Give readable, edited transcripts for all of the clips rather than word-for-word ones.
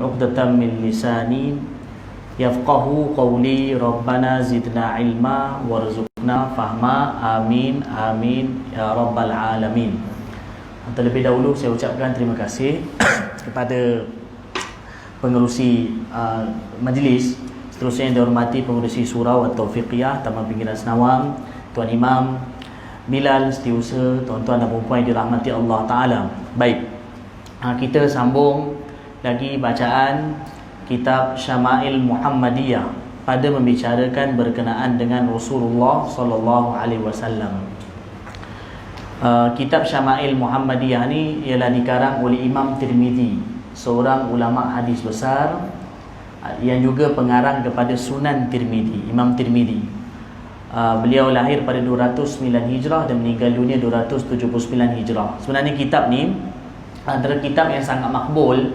'uqdatam min lisani yafqahu qawli rabbana zidna ilma warzuqna fahma amin amin ya rabbal alamin. Terlebih dahulu saya ucapkan terima kasih kepada pengerusi majlis, seterusnya yang dihormati pengerusi surau atau fiqhiyah Taman Pinggiran Senawang, Tuan Imam Bilal Setiausaha, tuan-tuan dan puan-puan yang dirahmati Allah Ta'ala. Baik, kita sambung lagi bacaan kitab Syama'il Muhammadiyah pada membicarakan berkenaan dengan Rasulullah sallallahu alaihi wasallam. Kitab Syama'il Muhammadiyah ni ialah dikarang oleh Imam Tirmizi, seorang ulama hadis besar yang juga pengarang kepada Sunan Tirmizi, Imam Tirmizi. Beliau lahir pada 209 Hijrah dan meninggal dunia 279 Hijrah. Sebenarnya kitab ni antara kitab yang sangat makbul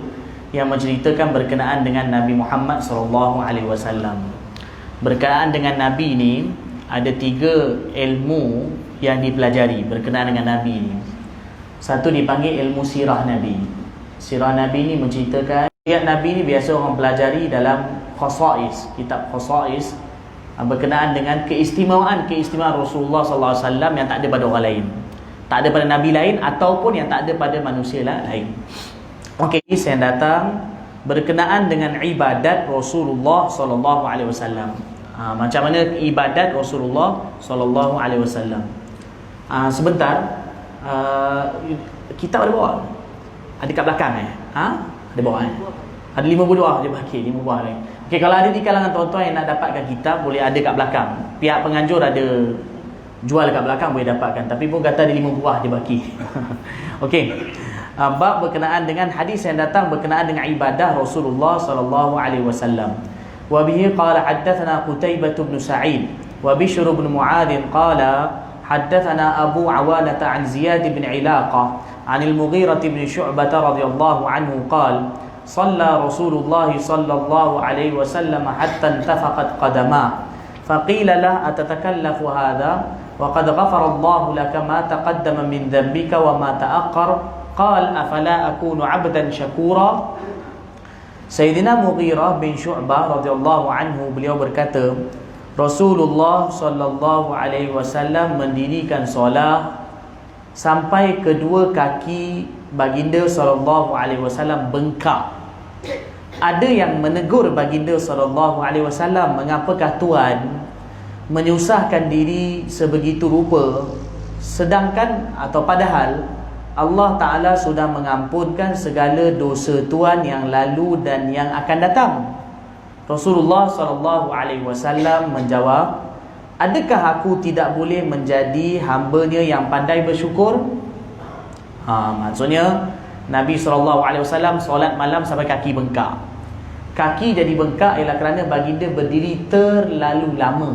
yang menceritakan berkenaan dengan Nabi Muhammad sallallahu alaihi wasallam. Berkenaan dengan Nabi ni ada 3 ilmu yang dipelajari berkenaan dengan Nabi ni. Satu dipanggil ilmu sirah Nabi. Sirah Nabi ni menceritakan Nabi ni biasa orang pelajari dalam khasais, kitab khasais, berkenaan dengan keistimewaan Rasulullah sallallahu alaihi wasallam yang tak ada pada orang lain, tak ada pada nabi lain ataupun yang tak ada pada manusia lain. Okey, saya datang berkenaan dengan ibadat Rasulullah sallallahu alaihi wasallam. Macam mana ibadat Rasulullah sallallahu alaihi wasallam. Sebentar, kitab ada bawa? Ada kat belakang Ada bawa Ada 5 buah je baki, 5 buah ni. Okey, kalau ada di kalangan tuan-tuan yang nak dapatkan kitab, boleh ada kat belakang. Pihak penganjur ada jual kat belakang, boleh dapatkan. Tapi pun kata ada 5 buah je baki. Okey. Bab berkenaan dengan hadis yang datang berkenaan dengan ibadah Rasulullah sallallahu alaihi wasallam. Wa bihi qala haddatsana Qutaibah bin Sa'id wa Bishr bin Mu'adh qala haddatsana Abu Awanah an Ziyad bin Ilaqah an al-Mughirah bin Syu'bah radhiyallahu anhu qala صلى رسول الله صلى الله عليه وسلم حتى انتفقت قدماه فقيل له أتتكلف هذا وقد غفر الله لك ما تقدم من ذنبك وما تأخر قال أفلا أكون عبدا شكورا. Sayyidina Mughirah bin Syu'bah radhiyallahu anhu, beliau berkata, Rasulullah sallallahu alaihi wasallam mendirikan solat sampai kedua kaki baginda sallallahu alaihi wasallam bengkak. Ada yang menegur baginda sallallahu alaihi wasallam, mengapakah Tuan menyusahkan diri sebegitu rupa, sedangkan atau padahal Allah Ta'ala sudah mengampunkan segala dosa Tuan yang lalu dan yang akan datang. Rasulullah sallallahu alaihi wasallam menjawab, adakah aku tidak boleh menjadi hamba-Nya yang pandai bersyukur? Maksudnya Nabi SAW solat malam sampai kaki bengkak. Kaki jadi bengkak ialah kerana baginda berdiri terlalu lama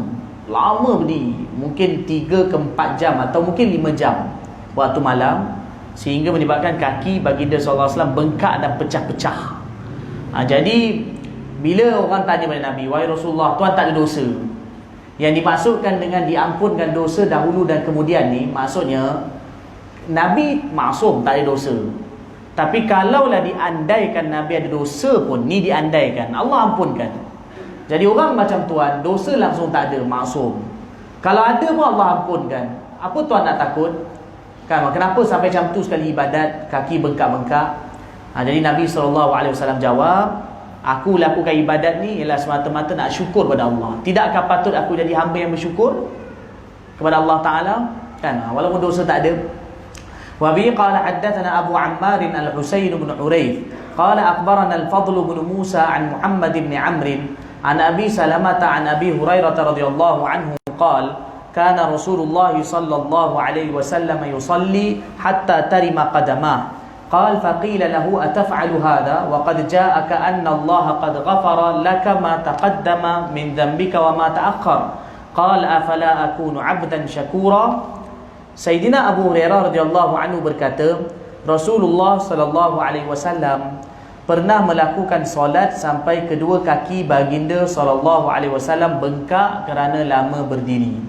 berdiri, mungkin 3 ke 4 jam atau mungkin 5 jam waktu malam, sehingga menyebabkan kaki baginda SAW bengkak dan pecah-pecah. Jadi bila orang tanya kepada Nabi, wahai Rasulullah, Tuan tak ada dosa, yang dimaksudkan dengan diampunkan dosa dahulu dan kemudian ni, maksudnya Nabi maksum, tak ada dosa. Tapi kalaulah diandaikan Nabi ada dosa pun, ni diandaikan, Allah ampunkan. Jadi orang macam Tuan, dosa langsung tak ada, maksum. Kalau ada pun Allah ampunkan. Apa Tuan nak takut? Kenapa sampai macam tu sekali ibadat, kaki bengkak-bengkak? Jadi Nabi SAW jawab, aku lakukan ibadat ni ialah semata-mata nak syukur pada Allah. Tidakkah patut aku jadi hamba yang bersyukur kepada Allah Ta'ala? Walaupun dosa tak ada. وبه قال حدثنا أبو عمار الحسين بن حريث قال أخبرنا الفضل بن موسى عن محمد بن عمرو عن أبي سلمة عن أبي هريرة رضي الله عنه قال كان رسول الله صلى الله عليه وسلم يصلي حتى ترم قدماه قال فقيل له أتفعل هذا وقد جاءك أن الله قد غفر لك ما تقدم من ذنبك وما تأخر قال أفلا أكون عبدا شكورا. Sayyidina Abu Hurairah radhiyallahu anhu berkata, Rasulullah sallallahu alaihi wasallam pernah melakukan solat sampai kedua kaki baginda sallallahu alaihi wasallam bengkak kerana lama berdiri.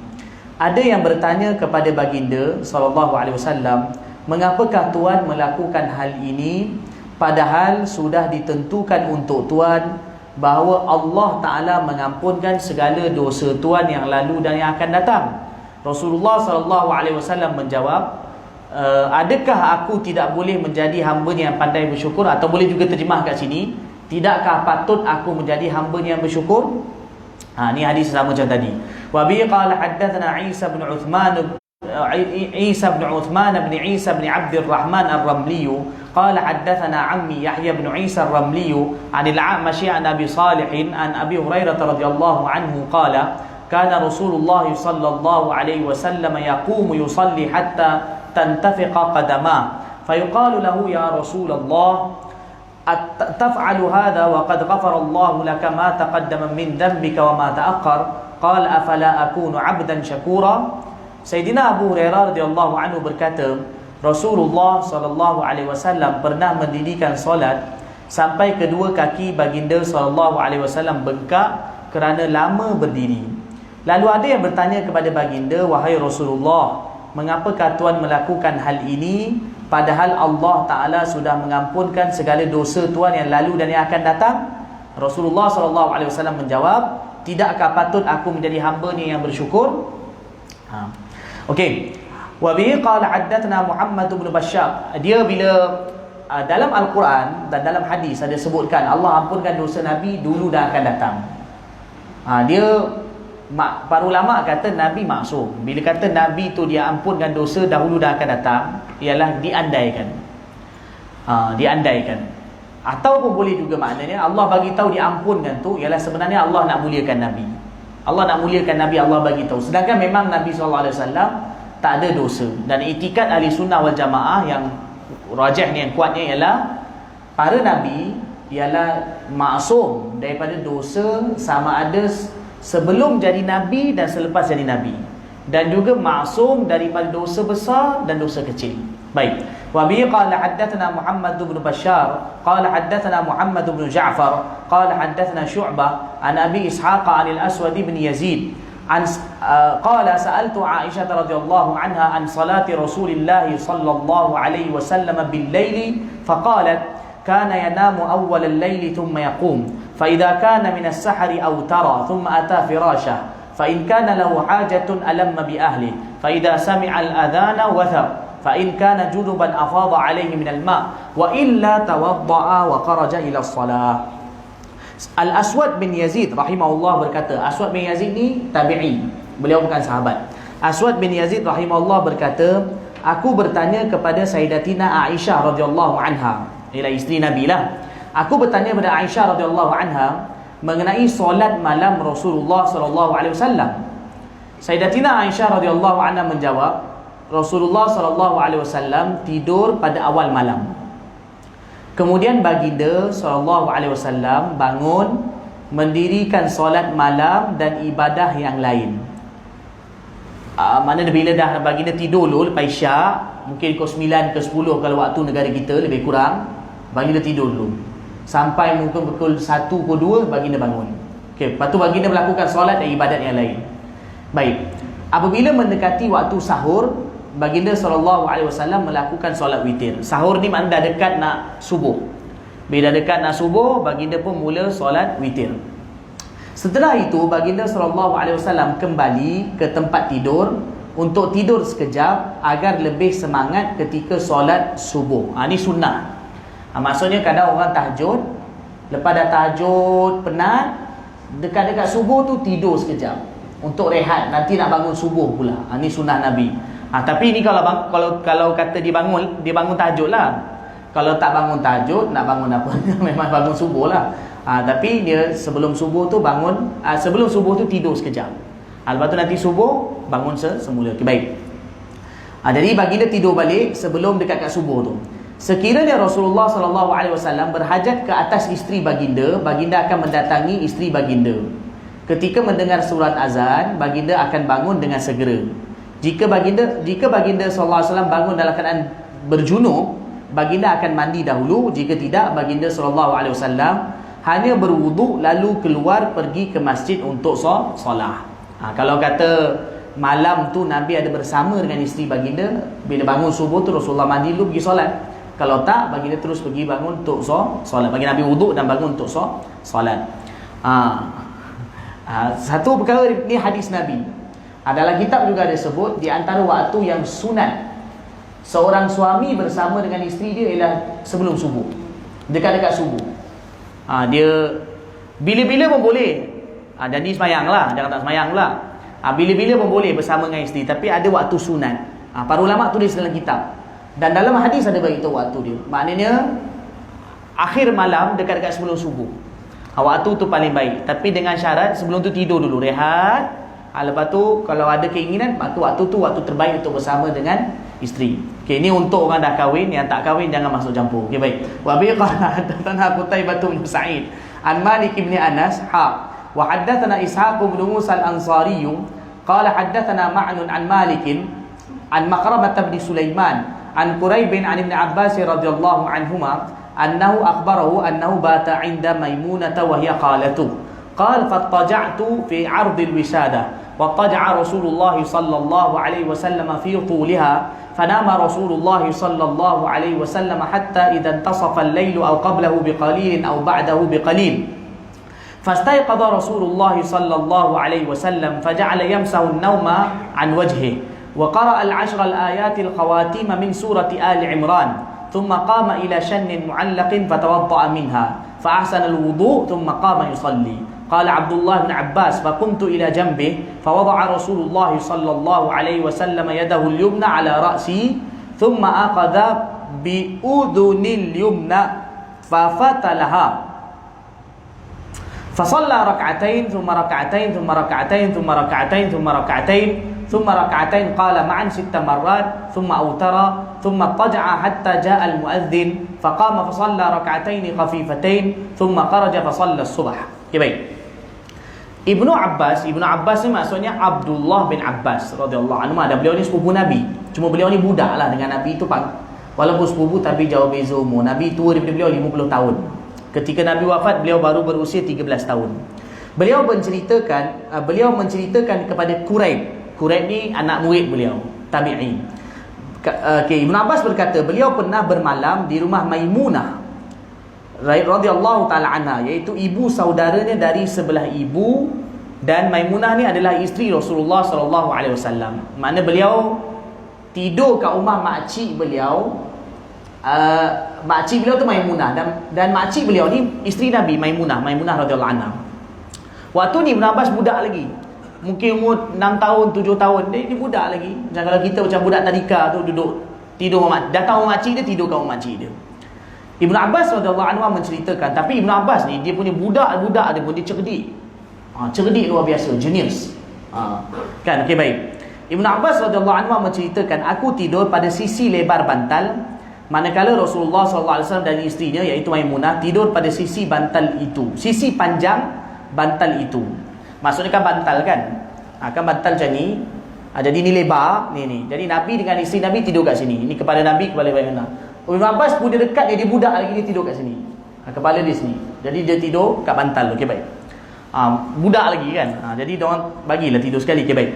Ada yang bertanya kepada baginda sallallahu alaihi wasallam, mengapakah Tuan melakukan hal ini padahal sudah ditentukan untuk tuan bahawa Allah Ta'ala mengampunkan segala dosa tuan yang lalu dan yang akan datang. Rasulullah SAW menjawab, adakah aku tidak boleh menjadi hamba yang pandai bersyukur? Atau boleh juga terjemah kat sini, tidakkah patut aku menjadi hamba yang bersyukur? Ni hadis sama macam tadi. Wa bi qala haddatsana Isa bin Uthman بن عيسى بن عبد الرحمن الرملي قال حدثنا عمي يحيى بن عيسى الرملي عن الأعمش عن أبي صالح عن أبي هريرة رضي الله عنه قال كان رسول الله صلى الله عليه وسلم يقوم يصلي حتى تنتفق قدماه فيقال له يا رسول الله تفعل هذا وقد غفر الله لك ما تقدم من ذنبك وما تأخر قال أفلا أكون عبدا شكورا. Sayyidina Abu Hurairah radhiyallahu anhu berkata, Rasulullah sallallahu alaihi wasallam pernah mendirikan solat sampai kedua kaki baginda sallallahu alaihi wasallam bengkak kerana lama berdiri. Lalu ada yang bertanya kepada baginda, wahai Rasulullah, mengapakah tuan melakukan hal ini padahal Allah Ta'ala sudah mengampunkan segala dosa tuan yang lalu dan yang akan datang? Rasulullah sallallahu alaihi wasallam menjawab, tidakkah patut aku menjadi hamba-Nya yang bersyukur? Okey. Wa bihi qala haddatsana Muhammad bin Bashar. Dia bila dalam Al-Quran dan dalam hadis ada sebutkan Allah ampunkan dosa Nabi dulu dan akan datang. Dia para ulama kata Nabi maksum. Bila kata Nabi tu dia ampunkan dosa dahulu dan akan datang, ialah diandaikan. Diandaikan. Ataupun boleh juga maknanya Allah bagi tahu diampunkan tu ialah sebenarnya Allah nak muliakan Nabi. Allah nak muliakan Nabi, Allah bagi tahu. Sedangkan memang Nabi SAW tak ada dosa. Dan itikad ahli sunnah wal jamaah yang rajih ni, yang kuatnya ialah para Nabi ialah maksum daripada dosa, sama ada sebelum jadi Nabi dan selepas jadi Nabi. Dan juga maksum daripada dosa besar dan dosa kecil. Baik. Wa bi qala haddatsana Muhammad bin Bashar qala haddatsana Muhammad bin Ja'far qala haddatsana Syu'bah an Abi Ishaq an al-Aswad bin Yazid an qala sa'altu Aisyah radhiyallahu anha an salati Rasulillah sallallahu alaihi wasallam bil-laili faqalat kana yanamu awwal al-laili thumma yaqum fa idza kana min as-sahri awtara thumma ata firashah fa in kana lahu hajatun alamma bi ahli fa idza sami'a al-adhana wathaq فإن كان جنبا أفاض عليه من الماء وإلا توضأ وخرج إلى الصلاة. Al-Aswad bin Yazid rahimahullah berkata, Aswad bin Yazid ni tabi'i, beliau bukan sahabat. Aswad bin Yazid rahimahullah berkata, aku bertanya kepada Sayyidatina Aisyah radhiyallahu anha, ialah isteri Nabi lah. Aku bertanya kepada Aisyah radhiyallahu anha mengenai solat malam Rasulullah sallallahu alaihi wasallam. Sayyidatina Aisyah radhiyallahu anha menjawab, Rasulullah SAW tidur pada awal malam. Kemudian baginda SAW bangun, mendirikan solat malam dan ibadah yang lain. Maknanya bila dah baginda tidur dulu lepas Isyak, mungkin pukul 9 ke 10 kalau waktu negara kita lebih kurang, baginda tidur dulu sampai mungkin pukul 1 ke 2 baginda bangun. Okey, lepas tu baginda melakukan solat dan ibadat yang lain. Baik. Apabila mendekati waktu sahur, baginda SAW melakukan solat witir. Sahur ni maknanya dah dekat nak subuh. Bila dekat nak subuh, baginda pun mula solat witir. Setelah itu, baginda SAW kembali ke tempat tidur untuk tidur sekejap agar lebih semangat ketika solat subuh. Ni sunnah. Maksudnya kadang orang tahajud, lepas dah tahajud penat, dekat-dekat subuh tu tidur sekejap untuk rehat, nanti nak bangun subuh pula. Ni sunnah Nabi. Tapi ni kalau kata dia bangun tahajud lah. Kalau tak bangun tahajud, nak bangun apa? Memang bangun subuh lah. Tapi dia sebelum subuh tu bangun, sebelum subuh tu tidur sekejap. Lepas tu nanti subuh bangun semula. Okay, baik. Jadi baginda tidur balik sebelum dekat kat subuh tu. Sekiranya Rasulullah SAW berhajat ke atas isteri baginda, baginda akan mendatangi isteri baginda. Ketika mendengar surat azan, baginda akan bangun dengan segera. Jika baginda SAW bangun dalam keadaan berjunub, baginda akan mandi dahulu. Jika tidak, baginda SAW hanya berwuduk lalu keluar pergi ke masjid untuk solat. Kalau kata malam tu Nabi ada bersama dengan isteri baginda, bila bangun subuh tu Rasulullah mandi dulu pergi solat. Kalau tak, baginda terus pergi bangun untuk solat. Baginda Nabi wuduk dan bangun untuk solat. Satu perkara ni hadis Nabi. Dalam kitab juga ada sebut di antara waktu yang sunat seorang suami bersama dengan isteri dia ialah sebelum subuh, dekat-dekat subuh. Dia bila-bila pun boleh. Jadi semayang lah, jangan tak semayang lah. Bila-bila pun boleh bersama dengan isteri, tapi ada waktu sunat. Para ulama tulis dalam kitab. Dan dalam hadis ada beritahu waktu dia. Maknanya akhir malam dekat-dekat sebelum subuh. Waktu tu paling baik. Tapi dengan syarat sebelum tu tidur dulu, rehat. Lepas tu kalau ada keinginan, waktu tu waktu terbaik untuk bersama dengan isteri. Okey, ini untuk orang dah kahwin. Yang tak kahwin jangan masuk campur. Okey, baik. Wa bi qala hadatsana Qutaibah bin Sa'id an Malik bin Anas wa haddatsana Ishaq bin Musa al-Ansari qala haddatsana Ma'nun an Malik an Maqramah bin Sulaiman an Quraib an Ibn Abbas radhiyallahu anhuma annahu akhbarahu annahu bata 'inda Maimunah wa hiya qalatuh qala fattaja'tu fi 'ard al-wisada واضطجع رسول الله صلى الله عليه وسلم في طولها فنام رسول الله صلى الله عليه وسلم حتى إذا انتصف الليل أو قبله بقليل أو بعده بقليل فاستيقظ رسول الله صلى الله عليه وسلم فجعل يمسح النوم عن وجهه وقرأ العشر الآيات الخواتيم من سورة آل عمران ثم قام إلى شن معلق فتوضأ منها فأحسن الوضوء ثم قام يصلي قال عبد الله بن عباس فقمت إلى جنبه فوضع رسول الله صلى الله عليه وسلم يده اليمنى على رأسي ثم أخذ بأذن اليمنى ففتلها فصلى ركعتين ثم ركعتين ثم ركعتين ثم ركعتين ثم ركعتين ثم ركعتين قال معا 6 مرات ثم أوتر ثم اضطجع حتى جاء المؤذن فقام فصلى ركعتين خفيفتين ثم خرج فصلى الصبح. Okay, baik. Ibnu Abbas ni maksudnya Abdullah bin Abbas radhiyallahu anhu. Dan beliau ni sepupu Nabi. Cuma beliau ni budak lah dengan Nabi tu, walaupun sepupu tapi jauh beza umur. Nabi tua daripada beliau 50 tahun. Ketika Nabi wafat, beliau baru berusia 13 tahun. Beliau menceritakan kepada Quraib. Quraib ni anak murid beliau, tabi'i. Okay, Ibnu Abbas berkata, beliau pernah bermalam di rumah Maimunah radhiyallahu taala anha, iaitu ibu saudaranya dari sebelah ibu, dan Maimunah ni adalah isteri Rasulullah sallallahu alaihi wasallam. Makna beliau tidur kat rumah makcik beliau. Makcik beliau tu Maimunah, dan makcik beliau ni isteri Nabi, Maimunah radhiyallahu anha. Waktu ni Ibn Abbas budak lagi, mungkin umur 6 tahun 7 tahun. Dia budak lagi. Macam kalau kita macam budak tadika tu, duduk tidur datang rumah makcik dia, tidur kat rumah makcik dia. Ibn Abbas radhiyallahu anhu menceritakan, tapi Ibn Abbas ni dia punya budak-budak dia pun dia cerdik. Cerdik luar biasa, genius. Kan, okey, baik. Ibn Abbas radhiyallahu anhu menceritakan, aku tidur pada sisi lebar bantal, manakala Rasulullah sallallahu alaihi wasallam dan isterinya iaitu Maimunah tidur pada sisi bantal itu, sisi panjang bantal itu. Maksudnya kan bantal kan? Kan bantal macam ni. Jadi ni lebar ni. Jadi Nabi dengan isteri Nabi tidur kat sini. Ini kepala Nabi, kepala Maimunah. Ibn Abbas pun dia dekat dia budak lagi, dia tidur kat sini. Kepala dia sini. Jadi dia tidur kat bantal. Okey, baik. Budak lagi kan. Jadi diorang bagilah tidur sekali. Okey, baik.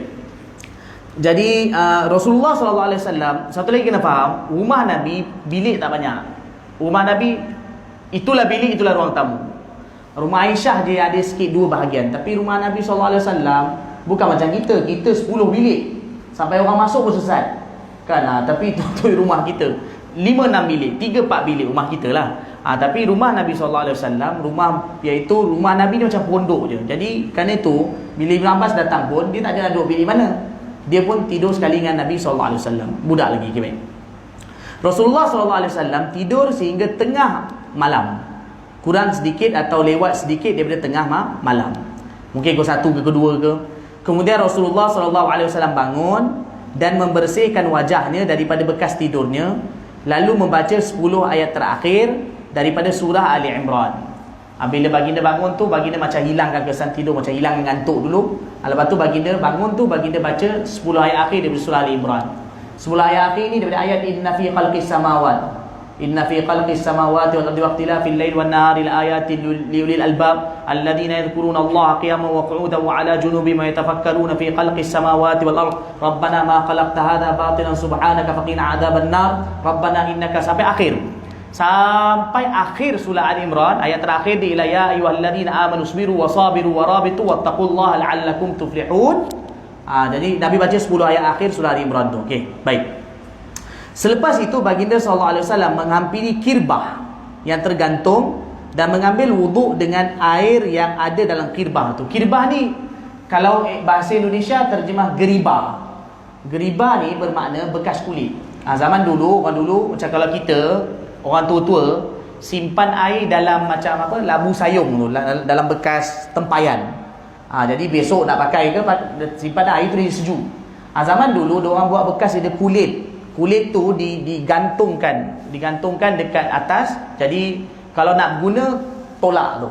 Jadi Rasulullah sallallahu alaihi wasallam, satu lagi kena faham, rumah Nabi bilik tak banyak. Rumah Nabi itulah bilik, itulah ruang tamu. Rumah Aisyah dia ada sikit 2 bahagian, tapi rumah Nabi sallallahu alaihi wasallam bukan macam kita 10 bilik. Sampai orang masuk pun sesat. Kan? Tapi itu rumah kita 5-6 bilik, 3-4 bilik rumah kita lah. Tapi rumah Nabi SAW, iaitu rumah Nabi ni macam pondok je. Jadi kerana itu, bila Ibn Abbas datang pun, dia tak ada duduk bilik mana. Dia pun tidur sekali dengan Nabi SAW. Budak lagi, okay, baik. Rasulullah SAW tidur sehingga tengah malam. Kurang sedikit atau lewat sedikit daripada tengah malam. Mungkin ke-1 ke ke-2 ke. Kemudian Rasulullah SAW bangun dan membersihkan wajahnya daripada bekas tidurnya, lalu membaca 10 ayat terakhir daripada surah Ali Imran. Bila baginda bangun tu, baginda macam hilangkan kesan tidur, macam hilang ngantuk dulu. Lepas tu baginda bangun tu, baginda baca 10 ayat akhir daripada surah Ali Imran. 10 ayat akhir ni daripada ayat inna fi khalqis samawat Inna fi khalqis samawati wal ardi wa ikhtilafil laili wan nahari laayatin liulil albab alladhina yadhkuruna Allaha qiyaman wa qu'udan wa 'ala junubihim wa yatafakkaruna fi khalqis samawati wal ardi rabbana ma khalaqta hadha batilan subhanaka faqina 'adzaban nar rabbana innaka, sampai akhir. Sampai akhir surah Ali Imran, ayat terakhir di ila ya ayyuhalladzina amanu sabiru wasabiru warabitu wattaqullaha la'allakum tuflihun. Jadi Nabi baca 10 ayat akhir surah Ali Imran tu. Okey, baik. Selepas itu baginda sallallahu alaihi wasallam menghampiri kirbah yang tergantung dan mengambil wuduk dengan air yang ada dalam kirbah tu. Kirbah ni kalau bahasa Indonesia terjemah geribah. Geribah ni bermakna bekas kulit. Zaman dulu, orang dulu macam kalau kita orang tua-tua simpan air dalam macam apa, labu sayung tu, dalam bekas tempayan. Jadi besok nak pakai ke simpan air tu dia sejuk. Zaman dulu dia orang buat bekas ada kulit. Kulit tu digantungkan dekat atas. Jadi kalau nak guna tolak tu.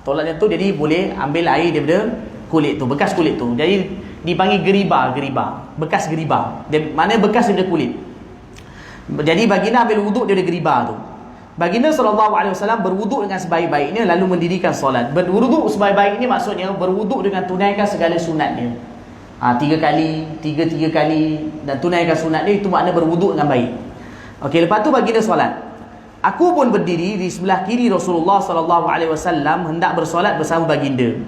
Tolaknya tu jadi boleh ambil air daripada kulit tu, bekas kulit tu. Jadi dipanggil geribah, bekas geribah. Mana bekas daripada kulit. Jadi baginda ambil wuduk daripada geribah tu. Baginda SAW berwuduk dengan sebaik-baiknya lalu mendirikan solat. Berwuduk sebaik-baiknya maksudnya berwuduk dengan tunaikan segala sunatnya. 3 kali, 3 kali dan tunaikan sunat dia, itu makna berwuduk dengan baik. Okey, lepas tu baginda solat. Aku pun berdiri di sebelah kiri Rasulullah SAW hendak bersolat bersama baginda.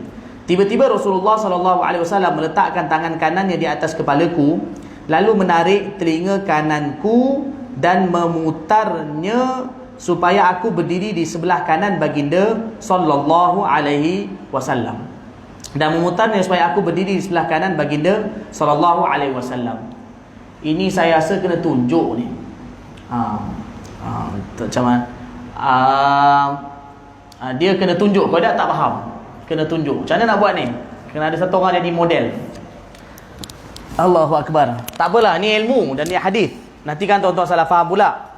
Tiba-tiba Rasulullah SAW meletakkan tangan kanannya di atas kepalaku lalu menarik telinga kananku dan memutarnya supaya aku berdiri di sebelah kanan baginda sallallahu alaihi wasallam, dan memutarnya supaya aku berdiri di sebelah kanan baginda sallallahu alaihi wasallam. Ini saya rasa kena tunjuk ni. Macam mana? Dia kena tunjuk. Kalau tak faham, kena tunjuk. Macam mana nak buat ni? Kena ada satu orang jadi model. Allahu Akbar. Tak apalah, ni ilmu dan ni hadis. Nanti kan tuan-tuan salah faham pula.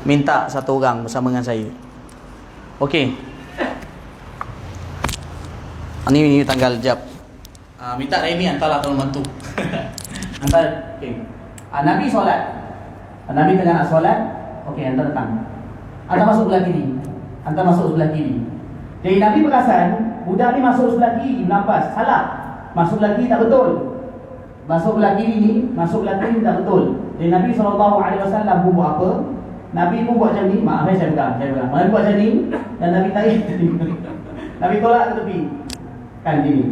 Minta satu orang bersama dengan saya. Okey. Ini tanggal jap. Minta Raimi hantarlah tolong bantu. Hantar. Okey. Nabi solat. Nabi tengah nak solat. Okey, hantar datang. Hantar masuk sebelah kiri. Hantar masuk sebelah kiri. Jadi Nabi perasan budak ni masuk sebelah kiri, nampak salah. Masuk sebelah kiri tak betul. Masuk sebelah kiri ni, masuk sebelah kiri tak betul. Jadi Nabi SAW pun buat apa? Nabi pun buat macam ni. Maaf saya pegang. Nabi buat macam ni dan Nabi tarik. Nabi tolak ke tepi. Kan gini.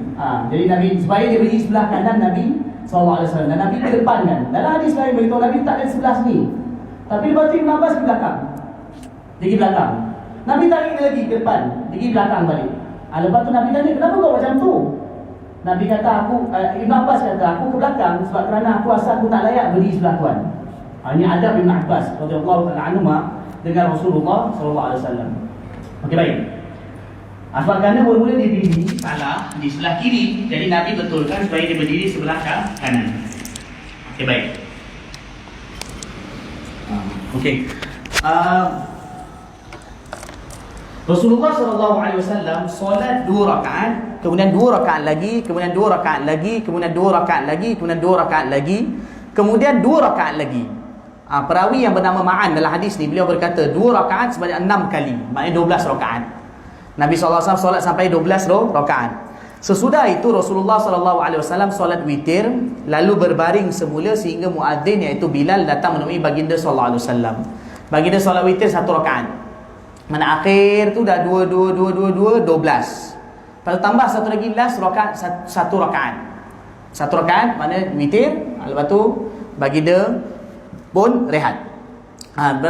Jadi Nabi supaya dia berdiri sebelah kanan Nabi SAW dan Nabi ke depan kan. Dalam hadis lain beritahu Nabi tak ada sebelah sini. Tapi lepas tu Ibn Abbas ke belakang. Dia pergi belakang. Nabi tarik dia lagi ke depan. Dia pergi belakang balik. Lepas tu Nabi tanya, kenapa kau macam tu? Nabi kata Ibn Abbas kata aku ke belakang sebab kerana aku rasa aku tak layak berdiri sebelah tuan. Ini adab Ibn Abbas radhiyallahu ta'ala anhuma dengan Rasulullah SAW. Okey, baik. Sebab kerana mula-mula dia berdiri salah di sebelah kiri, jadi Nabi betulkan supaya dia berdiri sebelah kanan. Okey, baik. Okey. Rasulullah SAW solat 2 rakaat, kemudian 2 rakaat lagi, kemudian 2 rakaat lagi, kemudian 2 rakaat lagi, kemudian 2 rakaat lagi, kemudian 2 rakaat lagi. Perawi yang bernama Ma'an dalam hadis ni, beliau berkata 2 rakaat sebanyak 6 kali, maknanya 12 rakaat. Nabi SAW solat sampai 12 rakaat. Sesudah itu Rasulullah SAW solat witir, lalu berbaring semula sehingga muadzin iaitu Bilal datang menemui baginda SAW. Baginda solat witir 1 rakaat. Mana akhir tu dah 12. Lepas tambah satu lagi last rakaat, 1 rakaat. 1 rakaat mana witir. Lepas tu baginda pun rehat.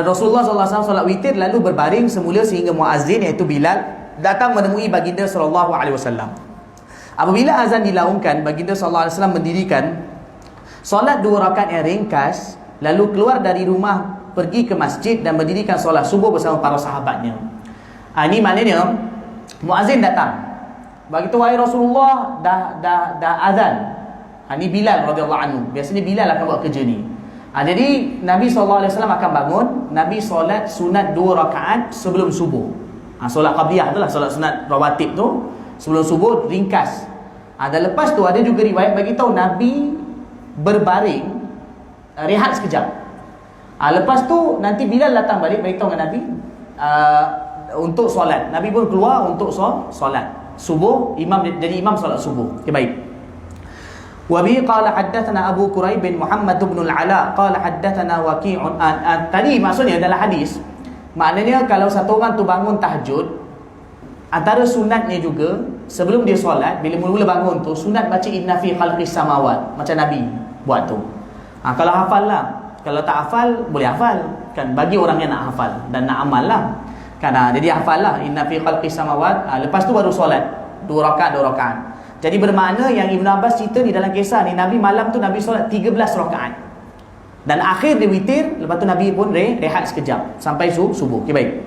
Rasulullah SAW solat witir lalu berbaring semula sehingga muazzin iaitu Bilal datang menemui baginda SAW. Apabila azan dilaungkan, baginda SAW mendirikan solat 2 rakaat yang ringkas, lalu keluar dari rumah pergi ke masjid dan mendirikan solat subuh bersama para sahabatnya. Ini maknanya muazzin datang. Begitu wahai Rasulullah dah azan. Ini Bilal radhiyallahu anhu. Biasanya Bilal akan buat kerja ni. Jadi Nabi SAW akan bangun. Nabi solat sunat 2 rakaat sebelum subuh. Solat qabliyah tu lah, solat sunat rawatib tu sebelum subuh ringkas. Dan lepas tu ada juga riwayat bagi tahu Nabi berbaring rehat sekejap. Lepas tu nanti Bilal datang balik beritahu dengan Nabi untuk solat. Nabi pun keluar untuk solat subuh. Jadi imam solat subuh. Okay, baik. Wa bi qala haddatsana Abu Quraib bin Muhammad bin al-Ala qala haddatsana Waqi'un tadi maksudnya dalam hadis, maknanya kalau satu orang tu bangun tahajud, antara sunatnya juga sebelum dia solat, bila mula-mula bangun tu sunat baca inna fi khalqis samawat, macam Nabi buat tu. Kalau hafal lah, kalau tak hafal boleh hafal kan, bagi orang yang nak hafal dan nak amal lah kan. Jadi hafal lah inna fi khalqis samawat, lepas tu baru solat 2 rakaat. Jadi bermakna yang Ibn Abbas cerita ni dalam kisah ni, Nabi malam tu Nabi solat 13 rakaat dan akhir dia witir. Lepas tu Nabi pun rehat sekejap sampai subuh. Okay, baik.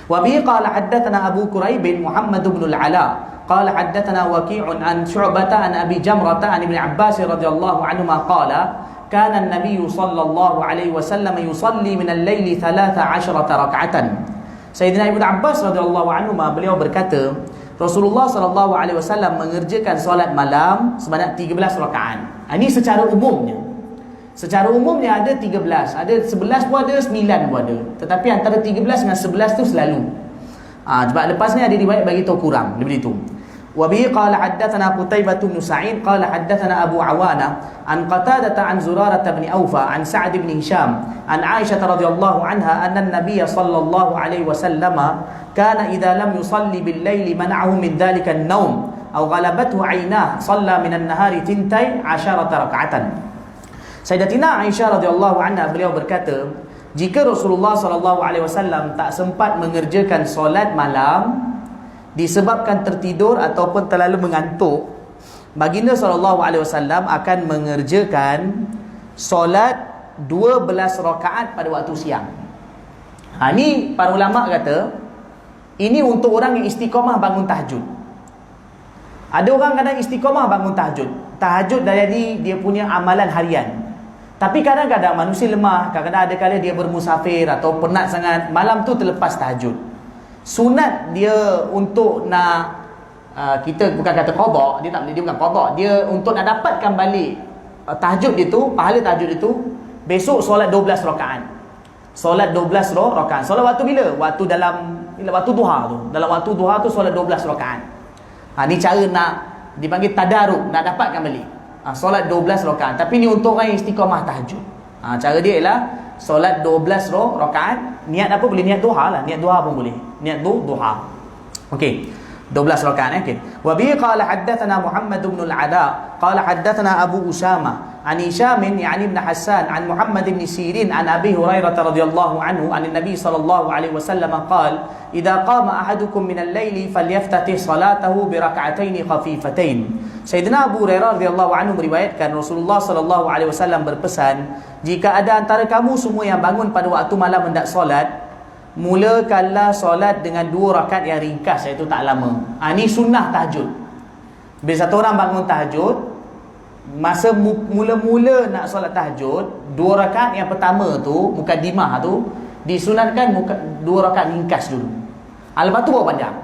Wa bi qala haddatsana Abu Quraib bin Muhammad bin al-Ala qala haddatsana Waqi'un an Syu'bah an Abi Jamrah an Ibn Abbas radhiyallahu anhuma qala kana an-nabiy sallallahu alaihi wasallam yusalli min al-laili 13 rak'atan. Sayyidina Ibn Abbas radhiyallahu anhuma beliau berkata, Rasulullah sallallahu alaihi wasallam mengerjakan solat malam sebanyak 13 rakaat. Ini secara umumnya. Secara umumnya ada 13, ada 11 pun ada, 9 pun ada. Tetapi antara 13 dengan 11 tu selalu. Sebab lepas ni ada riwayat bagi tahu kurang daripada itu. Wa bihi qala haddatsana Qutaibah bin Sa'id qala haddatsana Abu Awana an Qatadah an Zurarah bin Awfa an Sa'd bin Hisham an Aisyah radhiyallahu anha anna an-nabiy sallallahu alaihi wasallam kana idza lam yusalli bil laili mana'ahu min dhalika an-nawm aw ghalabathu 'aynah shalla min an-nahari 12 rak'atan. Sayyidatina Aisyah radhiyallahu anha beliau berkata, jika Rasulullah sallallahu alaihi wasallam tak sempat mengerjakan solat malam disebabkan tertidur ataupun terlalu mengantuk, baginda sallallahu alaihi wasallam akan mengerjakan solat 12 rakaat pada waktu siang. Ni para ulama kata ini untuk orang yang istiqamah bangun tahajud. Ada orang kadang istiqamah bangun tahajud. Tahajud jadi dia punya amalan harian. Tapi kadang-kadang manusia lemah, kadang-kadang ada kala dia bermusafir atau penat sangat, malam tu terlepas tahajud. Sunat dia untuk nak kita bukan kata qada, dia bukan qada, dia untuk nak dapatkan balik tahajud dia tu, pahala tahajud dia tu, besok solat 12 rakaat. Solat 12 rakaat. Solat waktu bila? Waktu duha tu. Dalam waktu duha tu solat 12 rakaat. Ni cara nak dipanggil tadaruk, nak dapatkan balik. Solat 12 rakaat. Tapi ni untuk orang yang istiqamah tahajud. Cara dia ialah solat 12 rakaat. Niat apa? Boleh niat duha lah. Niat duha pun boleh. Niat duha. Okey. 12 rakaat. Okey. Wa bi qala haddatsana Muhammad bin al-Ala qala haddatsana Abu Usama an Hisham yani ibn Hassan an Muhammad bin Sirin an Abi Hurairah radhiyallahu anhu an Nabi sallallahu alaihi wasallam qala idza qama ahadukum min al-laili falyaftatih salatahu bi rak'atayn khafifatain. Sayyidina Abu Hurairah radhiyallahu anhu meriwayatkan Rasulullah sallallahu alaihi wasallam berpesan, jika ada antara kamu semua yang bangun pada waktu malam hendak solat, mulakanlah solat dengan 2 rakaat yang ringkas, iaitu tak lama. Ni sunnah tahajud. Bila satu orang bangun tahajud, masa mula-mula nak solat tahajud, 2 rakaat yang pertama tu, mukaddimah tu, disunatkan 2 rakaat ringkas dulu. Lepas tu baru panjang.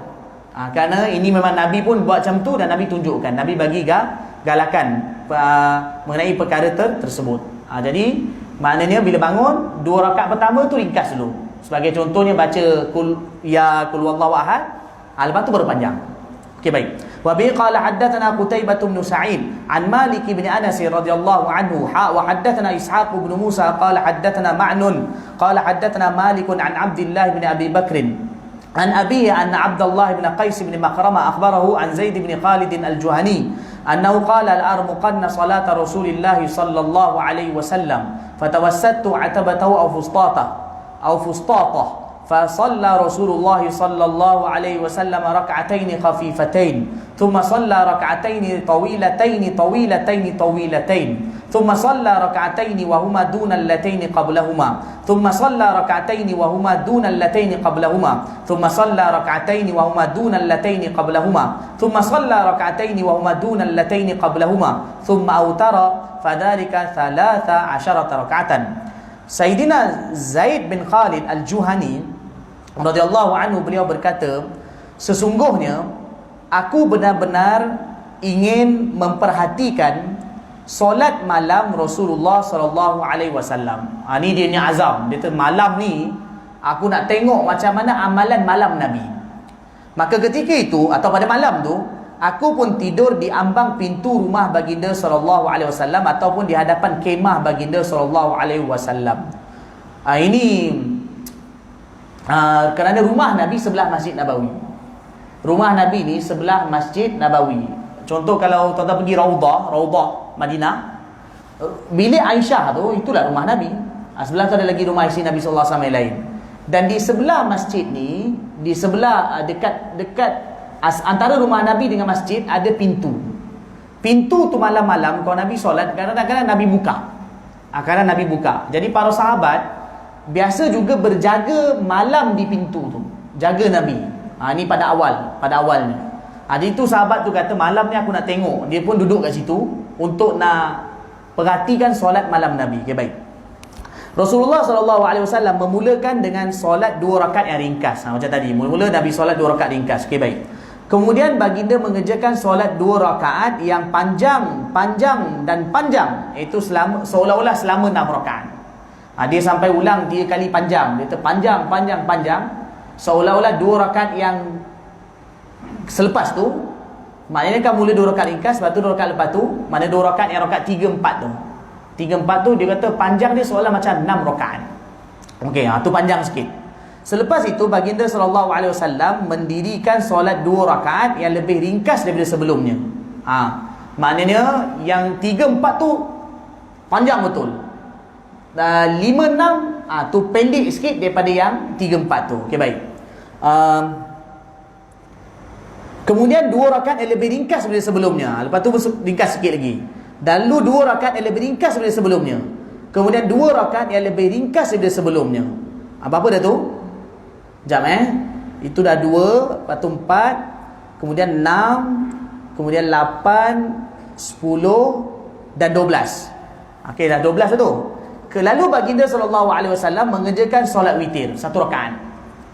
Kerana ini memang Nabi pun buat macam tu dan Nabi tunjukkan. Nabi bagi galakan mengenai perkara tersebut. Jadi maknanya bila bangun 2 rakaat pertama tu ringkas dulu. Sebagai contohnya baca qul huwallahu ahad. Lepas tu baru panjang. Okey, baik. Wa bi qala haddatsana Qutaibah bin Sa'id an Malik bin Anas radhiyallahu anhu wa haddatsana Ishaq bin Musa qala haddatsana Ma'nun qala haddatsana Malik an Abdullah bin Abi Bakr an abihi anna Abdullah bin Qais bin Makhramah akhbarahu an Zaid bin Khalid al-Juhani annahu qala al-armuqanna salata Rasulillah sallallahu alaihi wasallam fatawassattu atabatahu aw fustatah فصلى رسول الله صلى الله عليه وسلم ركعتين خفيفتين ثم صلى ركعتين طويلتين ثم صلى ركعتين وهما دون اللتين قبلهما ثم صلى ركعتين وهما دون اللتين قبلهما ثم صلى ركعتين وهما دون اللتين قبلهما ثم صلى ركعتين وهما دون اللتين قبلهما ثم أوتر فذلك 13 ركعة. Sayyidina Zaid bin Khalid al-Juhani radhiyallahu anhu beliau berkata, sesungguhnya aku benar-benar ingin memperhatikan solat malam Rasulullah sallallahu alaihi wasallam. Ni dia ni azam. Dia kata malam ni aku nak tengok macam mana amalan malam Nabi. Maka ketika itu atau pada malam tu, aku pun tidur di ambang pintu rumah baginda sallallahu alaihi wasallam ataupun di hadapan kemah baginda sallallahu alaihi wasallam. Ini kerana rumah Nabi sebelah Masjid Nabawi. Rumah Nabi ni sebelah Masjid Nabawi. Contoh kalau tuan-tuan pergi Raudah Madinah, bilik Aisyah tu itulah rumah Nabi. Sebelah tu ada lagi rumah isteri Nabi sallallahu alaihi wasallam yang lain. Dan di sebelah masjid ni, di sebelah dekat antara rumah Nabi dengan masjid ada pintu. Pintu tu malam-malam kalau Nabi solat, kadang-kadang Nabi buka. Kadang Nabi buka. Jadi para sahabat biasa juga berjaga malam di pintu tu, jaga Nabi. Ni pada awalnya. Jadi tu sahabat tu kata malam ni aku nak tengok. Dia pun duduk kat situ untuk nak perhatikan solat malam Nabi. Okay, baik. Rasulullah SAW memulakan dengan solat 2 rakaat yang ringkas. Macam tadi, mula-mula Nabi solat 2 rakaat ringkas. Okay, baik. Kemudian baginda mengerjakan solat 2 rakaat yang panjang dan panjang. Itu seolah-olah selama 6 rakaat. Dia sampai ulang 3 kali panjang. Dia kata panjang. Seolah-olah 2 rakaat yang selepas tu, maknanya kan mula 2 rakaat ringkas, lepas tu 2 rakaat lepas tu, mana 2 rakaat yang rakaat 3, 4 tu. 3, 4 tu dia kata panjang dia seolah macam 6 rakaat. Okey, tu panjang sikit. Selepas itu baginda sallallahu alaihi wasallam mendirikan solat 2 rakaat yang lebih ringkas daripada sebelumnya. Maknanya yang 3, 4 tu panjang betul. 5, 6 tu pendek sikit daripada yang 3, 4 tu. Okey, baik. Kemudian 2 rakaat yang lebih ringkas daripada sebelumnya. Lepas tu ringkas sikit lagi. Dan lalu 2 rakaat yang lebih ringkas daripada sebelumnya. Kemudian 2 rakaat yang lebih ringkas daripada sebelumnya. Apa dah tu? Sekejap Itu dah 2, lepas tu 4, kemudian 6, kemudian 8, 10 dan 12. Okey, dah 12 dah tu. Lalu baginda SAW mengerjakan solat witir 1 rakaat.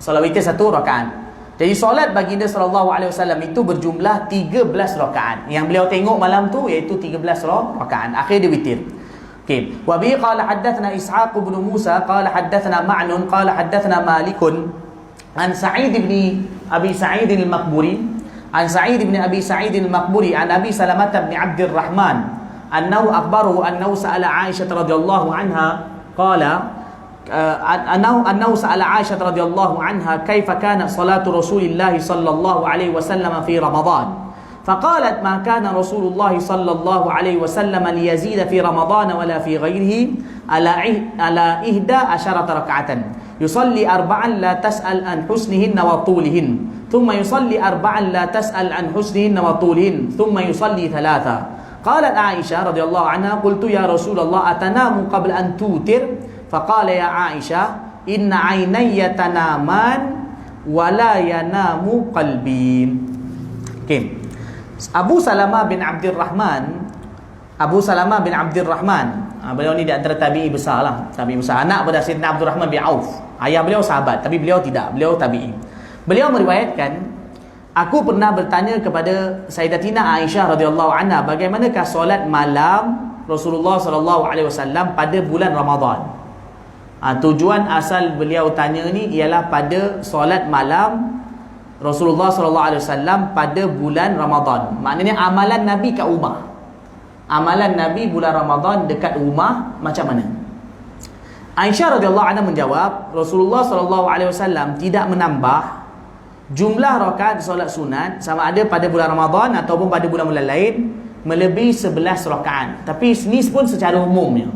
Solat witir 1 rakaat. Jadi solat baginda SAW itu berjumlah 13 rakaat. Yang beliau tengok malam tu iaitu 13 rakaat. Akhir dia witir. Okey. Wa bi qala haddatsana Ishaq bin Musa qala haddatsana Ma'nun qala haddatsana Malikun an Sa'id bin Abi Sa'id al-Maqburi an Sa'id bin Abi Sa'id al-Maqburi an Abi Salamah bin Abdurrahman annahu akhbarahu annahu sa'ala Aisyah radhiyallahu anha qala أنه سأل عائشة رضي الله عنها كيف كانت صلاة رسول الله صلى الله عليه وسلم في رمضان فقالت ما كان رسول الله صلى الله عليه وسلم ليزيد في رمضان ولا في غيره على 11 ركعة يصلي 4 لا تسأل عن حسنهن وطولهن ثم يصلي 4 لا تسأل عن حسنهن وطولهن ثم يصلي 3 قالت عائشة رضي الله عنها قلت يا رسول الله أتنام قبل أن توتر Faqala ya Aisyah inna aynayya tanaman wala yanamu qalbi. Okey. Abu Salamah bin Abdurrahman, beliau ni di antara tabi'i besar lah. Tabi'i besar, anak pada Sayyidina Abdurrahman bin Auf. Ayah beliau sahabat, tapi beliau tidak, beliau tabi'i. Beliau meriwayatkan, aku pernah bertanya kepada Sayyidatina Aisyah radhiyallahu anha bagaimanakah solat malam Rasulullah sallallahu alaihi wasallam pada bulan Ramadan. Tujuan asal beliau tanya ni ialah pada solat malam Rasulullah SAW pada bulan Ramadan. Maknanya amalan Nabi kat rumah. Amalan Nabi bulan Ramadan dekat rumah macam mana? Aisyah radhiyallahu anha menjawab, Rasulullah SAW tidak menambah jumlah rakaat solat sunat sama ada pada bulan Ramadan ataupun pada bulan-bulan lain melebihi 11 rakaat. Tapi ini pun secara umumnya.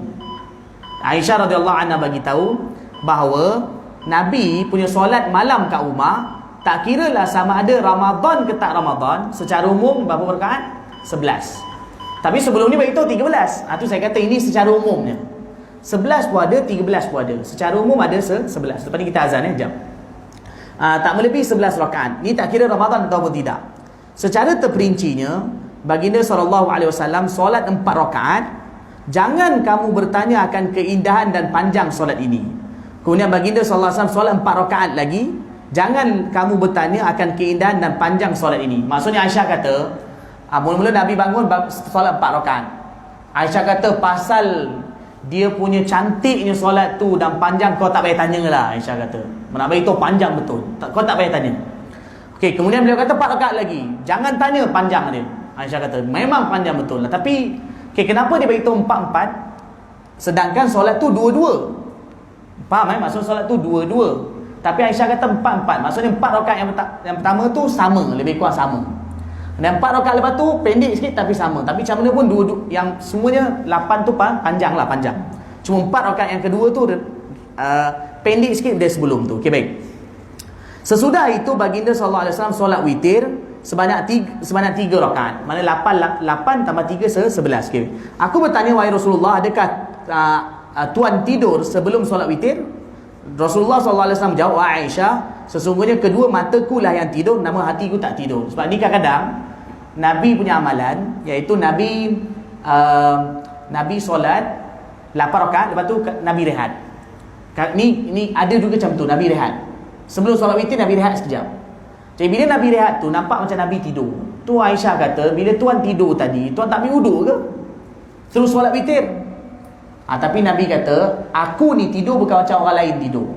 Aisyah radhiyallahu anha bagi tahu bahawa Nabi punya solat malam kat rumah tak kiralah sama ada Ramadan ke tak Ramadan, secara umum berapa rakaat? 11. Tapi sebelum ni bagi tahu 13. Tu saya kata ini secara umumnya. 11 pun ada, 13 pun ada. Secara umum ada 11. Lepas ni kita azan jap. Tak melebihi 11 rakaat. Ni tak kira Ramadan ataupun tidak. Secara terperincinya baginda SAW solat 4 rakaat. Jangan kamu bertanya akan keindahan dan panjang solat ini. Kemudian baginda SAW solat 4 rakaat lagi. Jangan kamu bertanya akan keindahan dan panjang solat ini. Maksudnya Aisyah kata, mula-mula Nabi bangun solat 4 rakaat. Aisyah kata pasal dia punya cantiknya solat tu dan panjang, kau tak payah tanya lah. Aisyah kata nak beritahu panjang betul, kau tak payah tanya. Okey, kemudian beliau kata 4 rakaat lagi, jangan tanya panjang dia. Aisyah kata memang panjang betul lah, tapi kenapa dia beritahu 4-4 sedangkan solat tu 2-2? Faham maksud solat tu 2-2, tapi Aisyah kata 4-4, maksudnya 4 rakaat yang pertama tu sama, lebih kurang sama, dan 4 rakaat lepas tu pendek sikit tapi sama. Tapi macam mana pun yang semuanya 8 tu panjang lah, panjang. Cuma 4 rakaat yang kedua tu pendek sikit dari sebelum tu. Okey, baik. Sesudah itu baginda sallallahu alaihi wasallam solat witir sebanyak 3 rakaat. Mana 8 tambah 3 11. Okey. Aku bertanya, wahai Rasulullah, adakah tuan tidur sebelum solat witir? Rasulullah sallallahu alaihi wasallam jawab, Aisyah, sesungguhnya kedua mataku lah yang tidur, namun hatiku tak tidur. Sebab ni kadang-kadang Nabi punya amalan, iaitu Nabi solat 8 rakaat, lepas tu Nabi rehat. Ni ada juga macam tu, Nabi rehat. Sebelum solat witir Nabi rehat sekejap. Jadi bila Nabi rehat tu nampak macam Nabi tidur. Tu Aisyah kata, bila tuan tidur tadi, tuan tak ambil wuduk ke? Terus solat witir. Tapi Nabi kata, aku ni tidur bukan macam orang lain tidur.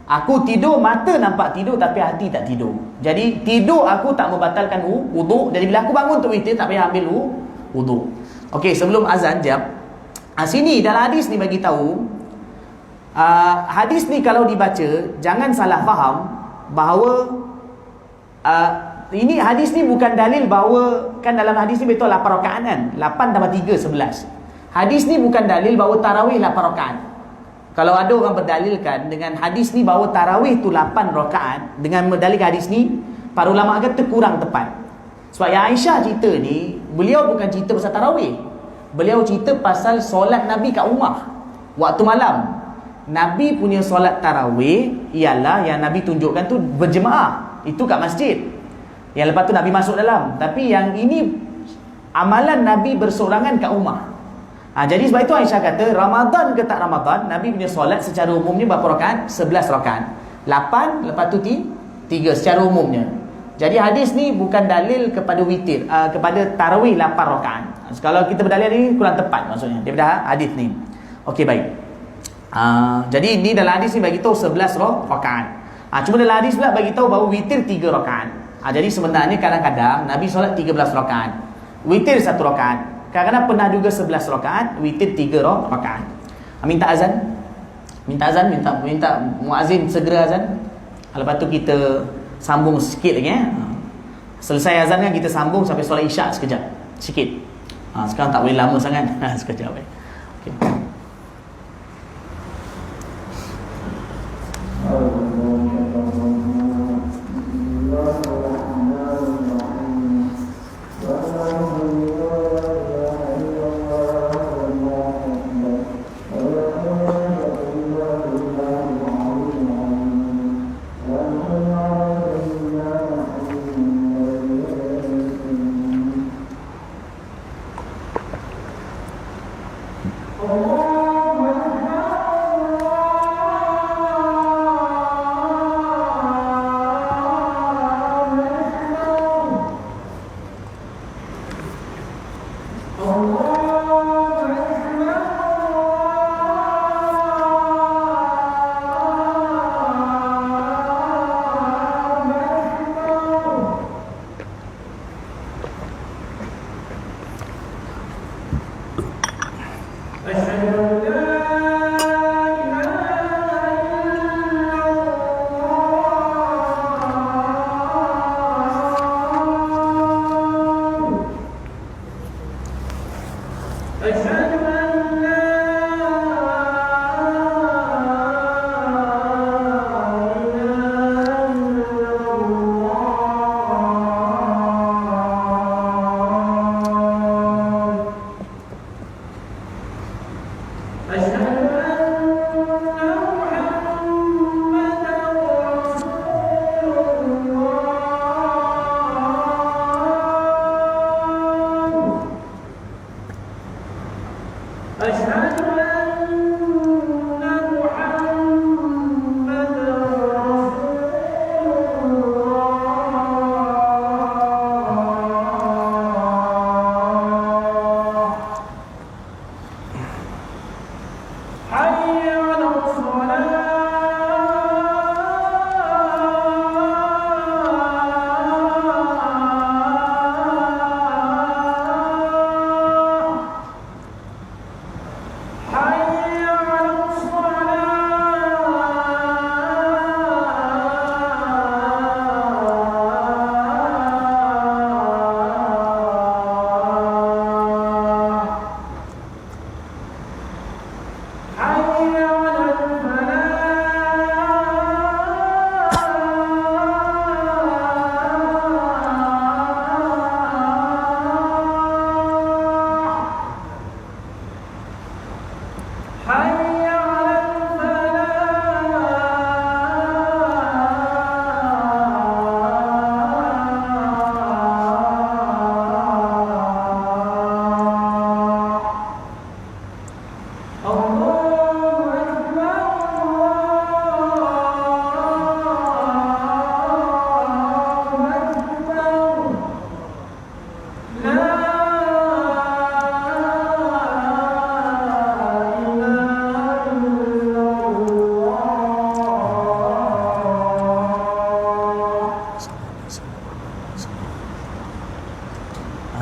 Aku tidur, mata nampak tidur tapi hati tak tidur. Jadi tidur aku tak membatalkan wuduk. Jadi bila aku bangun untuk witir, tak payah ambil wuduk. Okey, sebelum azan jap, sini dalam hadis ni bagi tahu, hadis ni kalau dibaca jangan salah faham bahawa ini hadis ni bukan dalil bahawa, kan dalam hadis ni betul 8 rakaat kan, 8 tambah 3 11. Hadis ni bukan dalil bahawa tarawih 8 rakaat. Kalau ada orang berdalilkan dengan hadis ni bahawa tarawih tu 8 rakaat, dengan berdalilkan hadis ni, para ulama kata kurang tepat. Sebab yang Aisyah cerita ni, beliau bukan cerita pasal tarawih. Beliau cerita pasal solat Nabi kat rumah waktu malam. Nabi punya solat tarawih ialah yang Nabi tunjukkan tu berjemaah, itu kat masjid. Yang lepas tu Nabi masuk dalam. Tapi yang ini amalan Nabi bersorangan kat rumah. Jadi sebab itu Aisyah kata, Ramadan ke tak Ramadan, Nabi punya solat secara umumnya berapa rakaat? 11 rakaat. 8, lepas tu 3 secara umumnya. Jadi hadis ni bukan dalil kepada witir, kepada tarawih 8 rakaat. Kalau kita berdalil ni kurang tepat maksudnya daripada hadis ni. Okey, baik. Jadi ni dalam hadis ni bagi tahu 11 rakaat. Cuma dalam hadis pula bagi tahu bahawa witir 3 rakaat. Jadi sebenarnya kadang-kadang Nabi solat 13 rakaat, witir 1 rakaat. Kadang-kadang pernah juga 11 rakaat, witir 3 rakaat. Minta azan. Minta muazzin segera azan. Lepas tu kita sambung sikit lagi Selesai azan kan kita sambung sampai solat isyak sekejap. Sikit. Sekarang tak boleh lama sangat. Sekejap. Okey.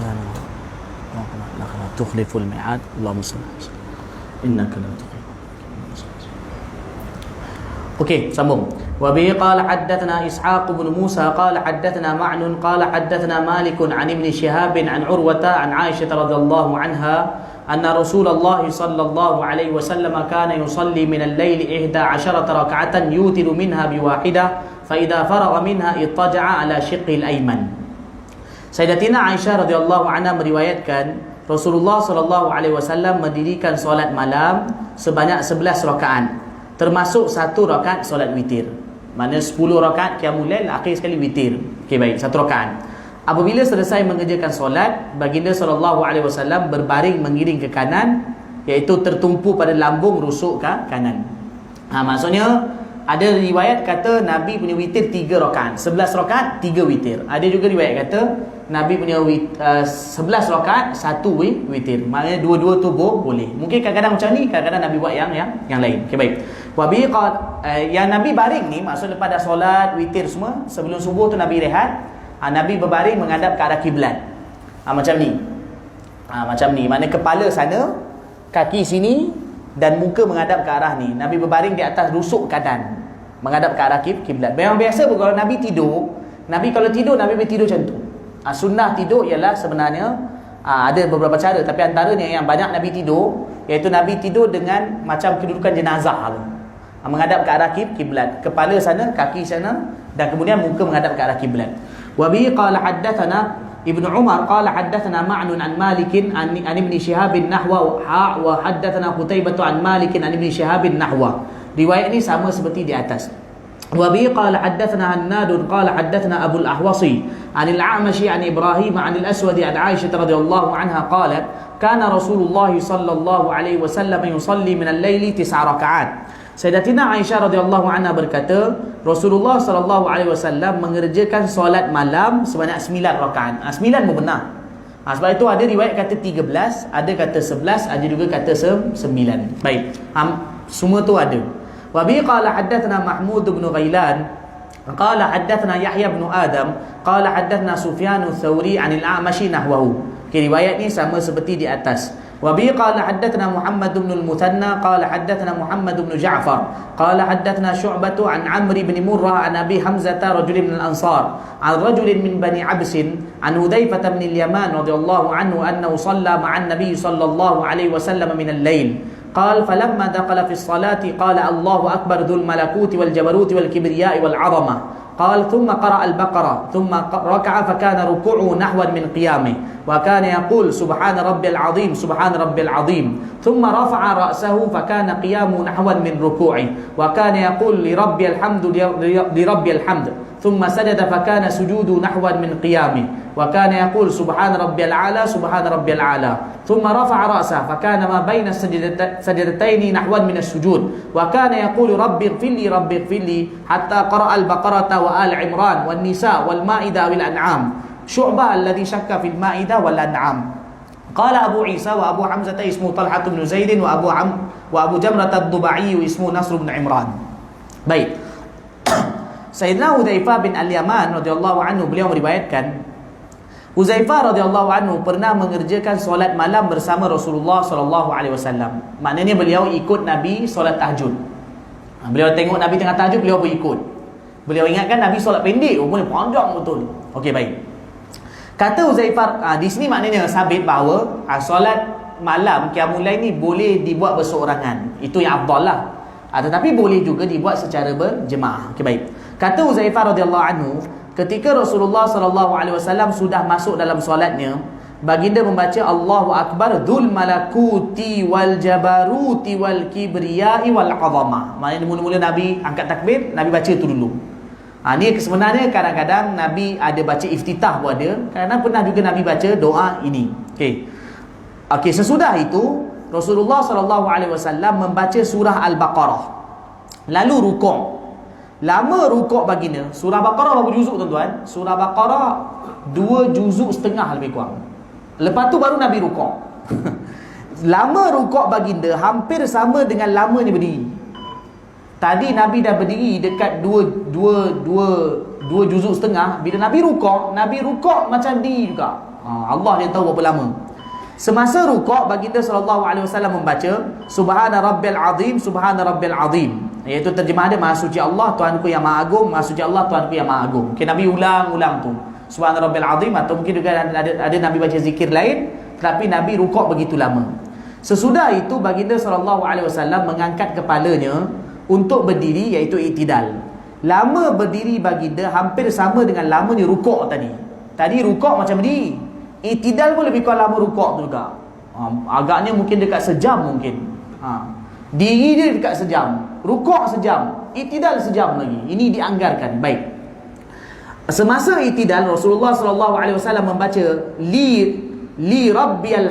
la tukhliful mi'ad. Allahumma salli innaka la tukhlif. Okey, sambung. Wa bihi qala haddathana Ishaq bin Musa qala haddathana Ma'nun qala haddathana Malik an Ibn Shihab an Urwata an Aisyah radhiyallahu anha anna Rasulullah sallallahu alaihi wasallam kana yusalli min al-lail 11 rak'atan yutiru minha biwahidah fa idza faragha minha ittaja'a ala shiqqi al-ayman. Sayyidatina Aisyah radhiyallahu anha meriwayatkan Rasulullah sallallahu alaihi wasallam mendirikan solat malam sebanyak 11 rakaat, termasuk 1 rakaat solat witir. Mana 10 rakaat qiyamul lail, akhir sekali witir. Okey, baik, 1 rakaat. Apabila selesai mengerjakan solat, baginda sallallahu alaihi wasallam berbaring mengiring ke kanan, iaitu tertumpu pada lambung rusuk ke kanan. Maksudnya ada riwayat kata Nabi punya witir 3 rakaat, 11 rakaat 3 witir. Ada juga riwayat kata Nabi punya 11 rakaat 1 witir. Maknanya dua-dua tu boleh. Mungkin kadang-kadang macam ni, kadang-kadang Nabi buat yang lain. Okey, baik. Wa bi yang Nabi baring ni maksud lepas dah solat witir semua, sebelum subuh tu Nabi rehat. Nabi berbaring menghadap ke arah kiblat. Macam ni. Macam ni. Maknanya kepala sana, kaki sini dan muka menghadap ke arah ni. Nabi berbaring di atas rusuk kanan, menghadap ke arah kiblat. Memang biasa kalau Nabi tidur, Nabi kalau tidur Nabi bertidur macam tu. Sunnah tidur ialah sebenarnya ada beberapa cara, tapi antaranya yang banyak Nabi tidur iaitu Nabi tidur dengan macam kedudukan jenazah tu. Menghadap ke arah kiblat, kepala sana, kaki sana, dan kemudian muka menghadap ke arah kiblat. Wa bi qala haddathana Ibnu Umar qala haddathana Ma'nun an Malik an Ibn Shihab nahwa wa haddathana Qutaibah an Malik an Ibn Shihab nahwa. Riwayat ini sama seperti di atas. Wa bi qala haddathana Hannad qala haddathana Abu al-Ahwasi an al-A'mash an Ibrahim an al-Aswad an Aisyah radhiyallahu anha qalat kana Rasulullah sallallahu alaihi wasallam yusalli min al-laili 9 rakaat. Sayyidatina Aisyah radhiyallahu anha berkata, Rasulullah sallallahu alaihi wasallam mengerjakan solat malam sebanyak 9 rakaat. 9 pun benar. Sebab itu ada riwayat kata 13, ada kata 11, ada juga kata 9. Baik. Semua tu ada. Wa bi qala haddathana Mahmud bin Ghailan qala haddathana Yahya bin Adam qala haddathana Sufyan ats-Tsauri 'an al-A'mash nahwahu. Riwayat ni sama seperti di atas. وبه قال حدثنا محمد بن المثنى قال حدثنا محمد بن جعفر قال حدثنا شعبة عن عمرو بن مرة عن أبي حمزة رجل من الأنصار عن رجل من بني عبس عن حذيفة بن اليمان رضي الله عنه أنه صلى مع النبي صلى الله عليه وسلم من الليل قال فلما دخل في الصلاة قال الله أكبر ذو الملكوت والجبروت والكبرياء والعظمة قال ثم قرأ البقرة ثم ركع فكان ركوعه نحوا من قيامه وكان يقول سبحان ربي العظيم سبحان ربي العظيم ثم رفع رأسه فكان قيامه نحوا من ركوعه وكان يقول لربي الحمد لربي الحمد ثم سجد فكان سجوده نحوا من قيامه وكان يقول سبحان ربي الأعلى سبحان ربي الأعلى ثم رفع رأسه فكان ما بين السجدتين نحوا من السجود وكان يقول ربي اغفر لي حتى قرأ البقرة وآل عمران والنساء والمائدة والأنعام شعبة الذي شك في المائدة والأنعام قال أبو عيسى وأبو حمزة اسمه طلحة بن زيد وأبو جمرة الضبعي اسمه نصر بن عمران. Baik. Sayyidina Hudzaifah bin Al-Yaman radhiyallahu anhu beliau meriwayatkan Hudzaifah radhiyallahu anhu pernah mengerjakan solat malam bersama Rasulullah sallallahu alaihi wasallam. Maknanya beliau ikut Nabi solat tahajud. Beliau tengok Nabi tengah tahajud, beliau pun ikut. Beliau ingatkan Nabi solat pendek, rupanya panjang betul. Okey, baik. Kata Hudzaifah, di sini maknanya sabit bahawa solat malam qiyamul lail ni boleh dibuat berseorangan. Itu yang afdal lah. Tetapi boleh juga dibuat secara berjemaah. Okey, baik. Kata Hudzaifah radhiyallahu anhu, ketika Rasulullah sallallahu alaihi wasallam sudah masuk dalam solatnya, baginda membaca Allahu akbar dzul malakuti wal jabaruti wal kibriyai wal azamah. Maknanya mula-mula Nabi angkat takbir, Nabi baca itu dulu. Ni sebenarnya kadang-kadang Nabi ada baca iftitah pun ada, kadang pernah juga Nabi baca doa ini. Okey, sesudah itu Rasulullah sallallahu alaihi wasallam membaca surah Al-Baqarah. Lalu rukuk. Lama rukuk baginda. Surah Baqarah berapa juzuk tuan-tuan? Surah Baqarah 2,5 juzuk lebih kurang. Lepas tu baru Nabi rukuk. Lama rukuk baginda hampir sama dengan lamanya berdiri. Tadi Nabi dah berdiri dekat 2 2 juzuk setengah. Bila Nabi rukuk macam ni juga. Allah dia tahu berapa lama. Semasa rukuk, baginda sallallahu alaihi wasallam membaca Subhana Rabbil Azim, Subhana Rabbil Azim, iaitu terjemah dia, Maha suci Allah Tuhanku yang Maha Agung, Maha suci Allah Tuhanku yang Maha Agung. Okay, Nabi ulang-ulang tu Subhana Rabbil Azim, atau mungkin juga ada Nabi baca zikir lain, tetapi Nabi rukuk begitu lama. Sesudah itu baginda sallallahu alaihi wasallam mengangkat kepalanya untuk berdiri, iaitu i'tidal. Lama berdiri baginda hampir sama dengan lamanya rukuk tadi. Tadi rukuk macam ni, i'tidal pun lebih kurang lama rukuk tu juga. Agaknya mungkin dekat sejam mungkin. Diri dia dekat sejam, rukuk sejam, i'tidal sejam lagi. Ini dianggarkan. Baik. Semasa i'tidal, Rasulullah sallallahu alaihi wasallam membaca li rabbiyal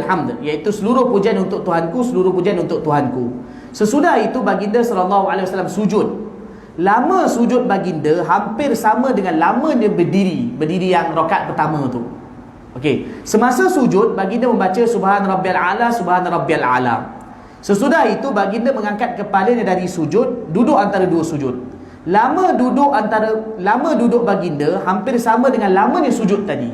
hamd, iaitu seluruh pujian untuk Tuhanku, seluruh pujian untuk Tuhanku. Sesudah itu baginda sallallahu alaihi wasallam sujud. Lama sujud baginda hampir sama dengan lama dia berdiri yang rakaat pertama tu. Okey, semasa sujud baginda membaca Subhan Rabbiyal A'la, Subhan Rabbiyal A'la. Sesudah itu baginda mengangkat kepalanya dari sujud, duduk antara dua sujud. Lama duduk baginda hampir sama dengan lamanya sujud tadi.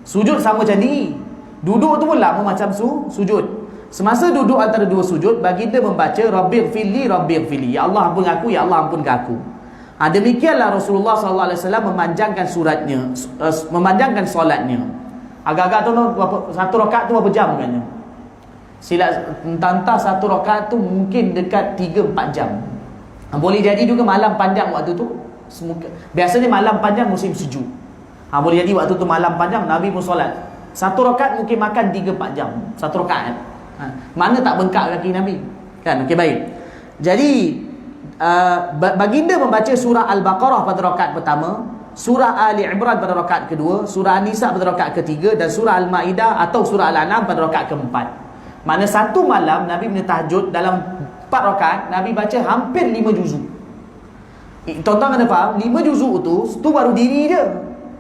Sujud sama macam ni, duduk tu pun lama macam sujud. Semasa duduk antara dua sujud, baginda membaca Rabbighfirli, Rabbighfirli, ya Allah ampun aku, ya Allah ampun aku. Demikianlah Rasulullah sallallahu alaihi wasallam memanjangkan suratnya, memanjangkan solatnya. Agak-agak tu satu rakaat tu berapa jam katnya? Silap entah satu rakaat tu mungkin dekat 3-4 jam. Boleh jadi juga malam panjang waktu tu. Biasanya malam panjang musim sejuk. Boleh jadi waktu tu malam panjang Nabi pun solat. Satu rakaat mungkin makan 3-4 jam. Satu rakaat. Mana tak bengkak kaki Nabi? Kan? Okey, baik. Jadi baginda membaca surah Al-Baqarah pada rakaat pertama, surah Ali Imran pada rakaat kedua, surah An-Nisa pada rakaat ketiga, dan surah Al-Maidah atau surah Al-An'am pada rakaat keempat. Mana satu malam Nabi punya tahajud dalam 4 rakaat Nabi baca hampir 5 juzuk. Tuan-tuan kena faham, 5 juzuk tu baru diri dia,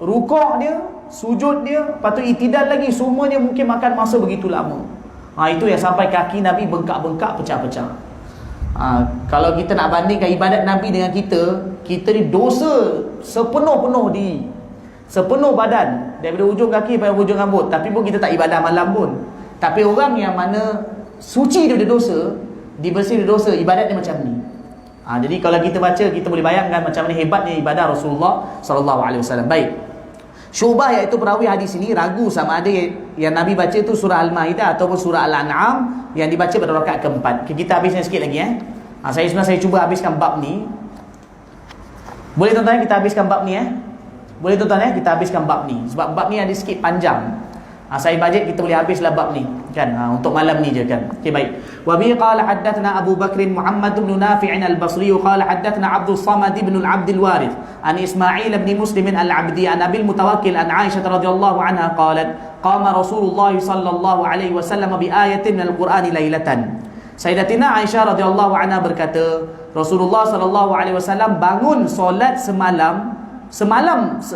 rukuk dia, sujud dia, lepas tu i'tidal lagi, semuanya mungkin makan masa begitu lama. Itu yang sampai kaki Nabi bengkak-bengkak, pecah-pecah. Kalau kita nak bandingkan ibadat Nabi dengan kita ni dosa sepenuh-penuh diri, sepenuh badan, daripada ujung kaki sampai ujung rambut, tapi pun kita tak ibadah malam pun. Tapi orang yang mana suci daripada dosa, dibersih dari dosa, ibadat dia macam ni. Jadi kalau kita baca, kita boleh bayangkan macam mana hebatnya ibadah Rasulullah sallallahu alaihi wasallam. Baik. Syubah, iaitu perawi hadis ini, ragu sama ada yang Nabi baca tu surah Al-Maidah ataupun surah Al-An'am yang dibaca pada rakaat keempat. Kita habiskan sikit lagi saya cuba habiskan bab ni. Boleh tuan-tuan kita habiskan bab ni Boleh tuan-tuan kita habiskan bab ni. Sebab bab ni ada sikit panjang. Saya bajet kita boleh habislah bab ni kan, untuk malam ni je kan. Okey, baik. Wa bi qala haddathana Abu Bakr Muhammad bin Nafi' al-Basri qala haddathana Abdul Samad bin al-Abd al-Warith an Ismail bin Muslim al-Abdi an Abil Mutawakkil an Aisyah radhiyallahu anha qalat qama Rasulullah sallallahu alaihi wasallam bi ayatin min al-Qur'an lailatan. Sayyidatina Aisyah radhiyallahu anha berkata, Rasulullah sallallahu alaihi wasallam bangun solat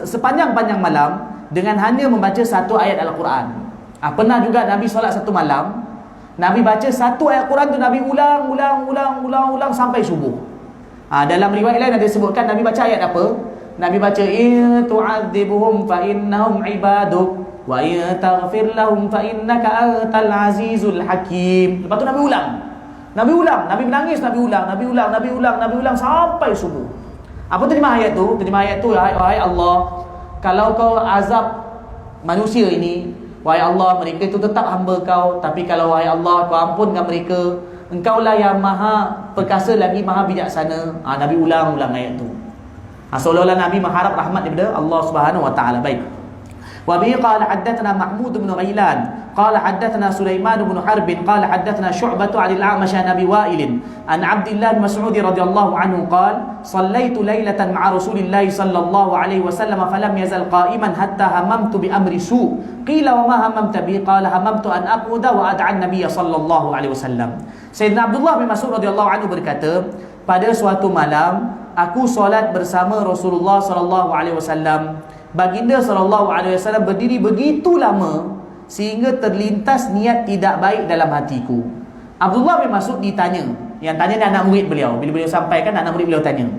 sepanjang-panjang malam dengan hanya membaca satu ayat Al-Quran. Pernah juga Nabi solat satu malam, Nabi baca satu ayat Quran tu Nabi ulang sampai subuh. Dalam riwayat lain ada sebutkan Nabi baca ayat apa? Nabi baca in tu'adzibuhum fa innahum ibaduk wa in taghfir lahum fa innaka antal azizul hakim. Lepas tu Nabi ulang, Nabi menangis, Nabi ulang sampai subuh. Apa terjemah ayat tu? Terjemah ayat tu, wahai Allah, kalau kau azab manusia ini, wahai Allah, mereka itu tetap hamba kau. Tapi kalau wahai Allah, kau ampunkan mereka, engkaulah yang maha perkasa lagi maha bijaksana. Nabi ulang ayat tu. Seolah-olah Nabi mengharap rahmat daripada Allah Subhanahu wa taala. Baik. Wa bi qala haddatsana Mahmud bin Ghailan qala haddatsana Sulaiman bin Harb qala haddatsana Syu'bah 'an al-A'mash an Abi Wa'il an Abdullah bin Mas'ud radhiyallahu anhu qala sallaitu lailatan ma'a Rasulillah sallallahu alaihi wasallam falam yazal qa'iman hatta hamamtu bi amri su' qila wa ma hamamta bi qala hamamtu an aquda wa ad'a an-nabiy sallallahu alaihi wasallam. Sayyidina Abdullah bin Mas'ud radhiyallahu anhu berkata, pada suatu malam aku solat bersama Rasulullah sallallahu alaihi wasallam. Baginda sallallahu alaihi wasallam berdiri begitu lama sehingga terlintas niat tidak baik dalam hatiku. Abdullah bin Mas'ud ditanya, yang tanya ni anak murid beliau. Bila beliau sampaikan, anak murid beliau tanya,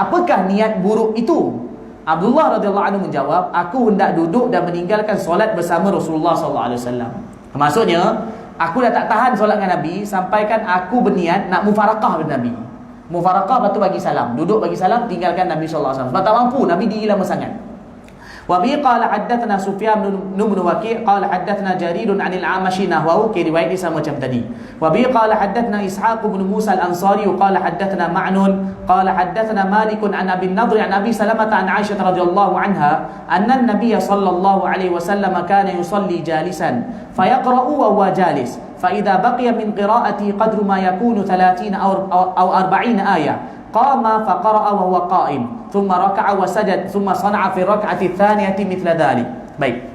apakah niat buruk itu? Abdullah radhiyallahu anhu menjawab, aku hendak duduk dan meninggalkan solat bersama Rasulullah sallallahu alaihi wasallam. Maksudnya, aku dah tak tahan solat dengan Nabi sampai kan aku berniat nak mufarakah dengan Nabi. Mufarakah, lepas tu bagi salam, duduk bagi salam, tinggalkan Nabi sallallahu alaihi wasallam. Sebab tak mampu, Nabi diri lama sangat. Wa qala haddatsana Sufyan bin Waqi' qala haddatsana Jarir 'anil A'mashi nahwahu, ke riwayat ni sama macam tadi. Wa qala haddatsana Ishaq bin Musa al-Ansari qala haddatsana Ma'nun qala haddatsana Malik 'an Abi an-Nadhr 'an Abi Salamah 'an Aisyah radhiyallahu anha anna an-nabiy sallallahu alaihi wasallam kana yusalli jalisan fayaqra'u wa huwa jalis fa idza baqiya min qira'ati qadru ma yakunu 30 aw 40 ayah qama faqara'a wa huwa qa'im thumma raka'a wa sajad thumma sana'a fi rak'ati tsaniyati mithla dhalik. Baik.